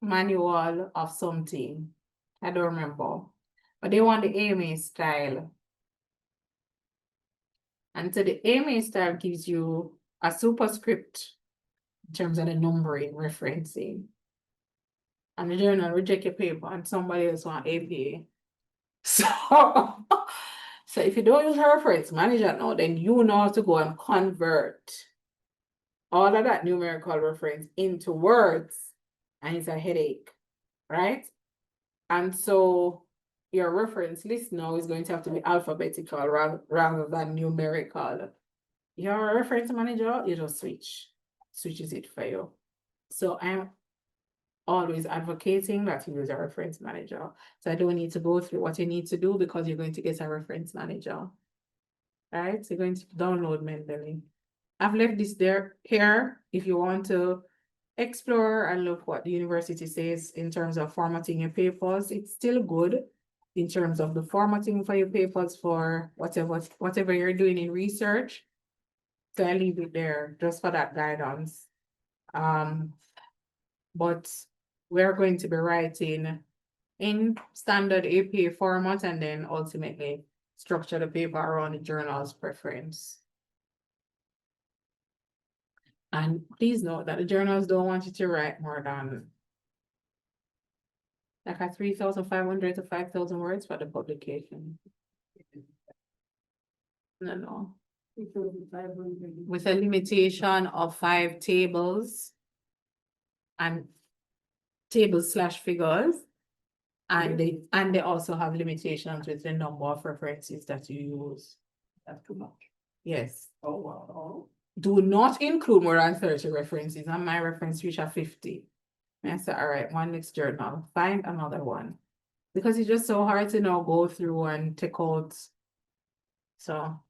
Manual of something. I don't remember. But they want the AMA style. And so the AMA style gives you a superscript in terms of the numbering, referencing. and the journal reject your paper and somebody else want APA. So, so if you don't use a reference manager now, then you know how to go and convert all of that numerical reference into words, and it's a headache, right? And so your reference list now is going to have to be alphabetical rather than numerical. Your reference manager, you just switches it for you. So I'm always advocating that you use a reference manager. So I don't need to go through what you need to do because you're going to get a reference manager. Right? So you're going to download Mendeley. I've left this here if you want to explore and look what the university says in terms of formatting your papers. It's still good in terms of the formatting for your papers for whatever you're doing in research. So I leave it there just for that guidance. But we're going to be writing in standard APA format and then ultimately structure the paper around the journal's preference. And please note that the journals don't want you to write more than like a 3,500 to 5,000 words for the publication. No. With a limitation of 5 tables and tables/figures. And they also have limitations with the number of references that you use. That's too much. Yes. Oh, wow. Do not include more than 30 references. And my reference reach are 50. And I said, all right, one next journal, find another one. Because it's just so hard to now go through and take out. So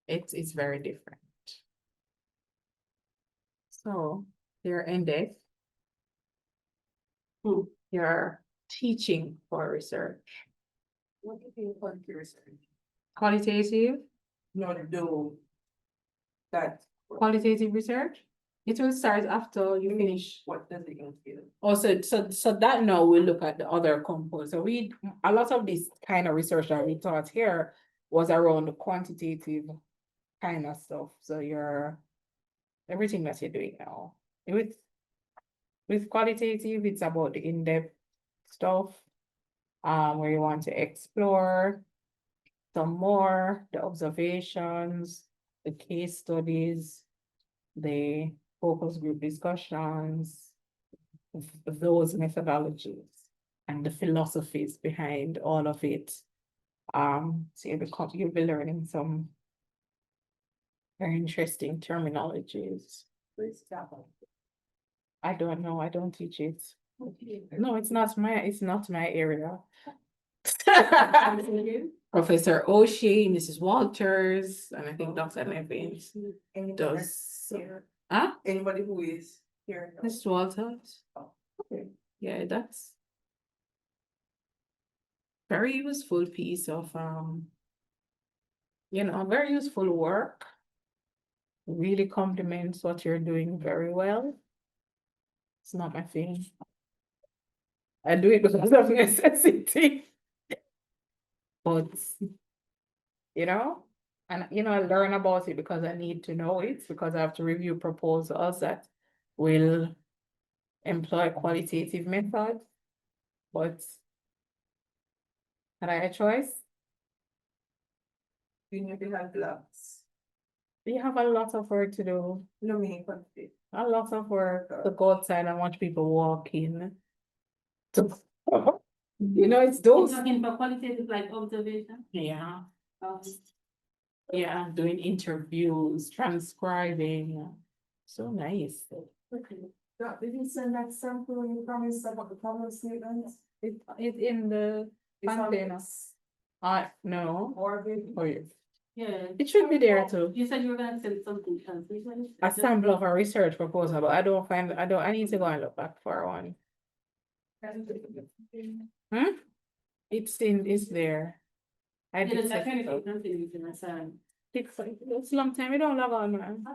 it's very different. So you're ended. You're teaching for research. What do you think quality research? Qualitative? No, do that. Qualitative research? It will start after you finish. What does it entail? Also, so that now we look at the other components. So a lot of this kind of research that we taught here was around the quantitative kind of stuff. So everything that you're doing now. With qualitative, it's about the in-depth stuff, where you want to explore some more, the observations, the case studies, the focus group discussions, those methodologies and the philosophies behind all of it. So you'll be learning some very interesting terminologies. I don't know, I don't teach it. No, it's not my area. Professor O'Shea, Mrs. Walters, and I think Dr. Nevins does. Huh? Anybody who is here. Mrs. Walters. Oh, okay. Yeah, that's very useful piece of very useful work. Really complements what you're doing very well. It's not my thing. I do it because of necessity. But I learn about it because I need to know it, because I have to review proposals that will employ qualitative methods. But had I a choice? You need to have gloves. You have a lot of work to do. No, me, quantity. A lot of work to go outside and watch people walk in. It's those. Looking for qualitative like observation. Yeah. Yeah, doing interviews, transcribing. So nice. Did you send that sample when you promised about the problem statements? It's in the container. No. Or maybe. Yeah. It should be there too. You said you were gonna send something else. A sample of a research proposal, but I need to go and look back for one. It's there. I did set it up. It's a long time, we don't log on, man.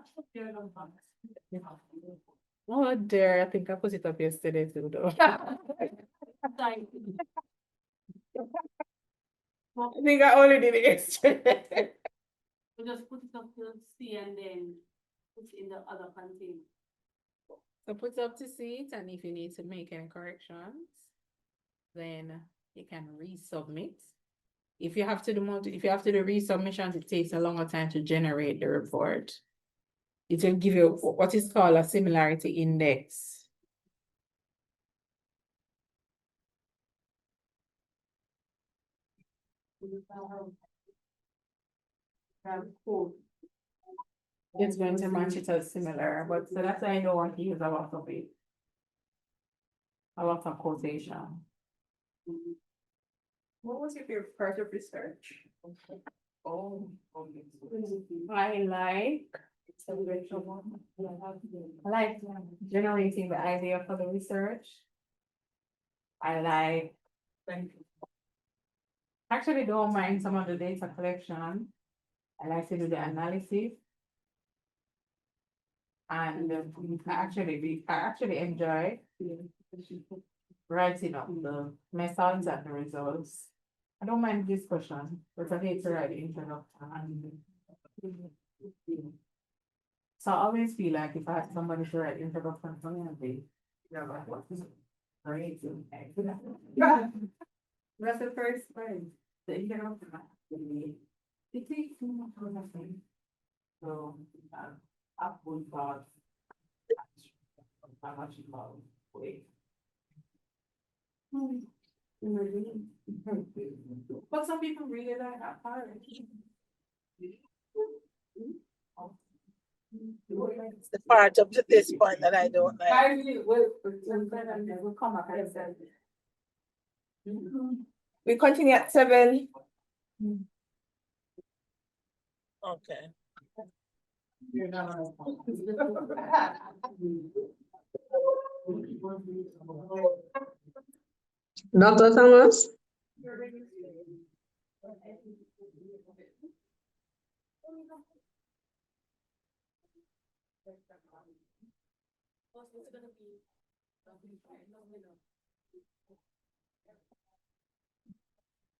Oh, dear, I think I put it up yesterday too, though. I think I only did it yesterday. We just put it up to see and then put it in the other container. So put up to see it, and if you need to make any corrections, then you can resubmit. If you have to do if you have to do resubmissions, it takes a longer time to generate the report. It will give you what is called a similarity index. It's going to match it as similar, but so that's why I don't want to use a lot of it. A lot of quotation. What was your favorite part of research? Oh, I like generating the idea for the research. I like. Actually don't mind some of the data collection. I like to do the analysis. And I actually enjoy writing up the methods and the results. I don't mind discussion, but I hate to write the introduction. So I always feel like if I had somebody to write introduction for me, I'd be, what is it? Great. That's the first thing, the introduction. It takes too much of a thing. So, upward thoughts. How much involved, wait. But some people really like that part. It's the part up to this point that I don't like. I really will come back and say. We continue at 7. Okay. You're not. Dr. Thomas?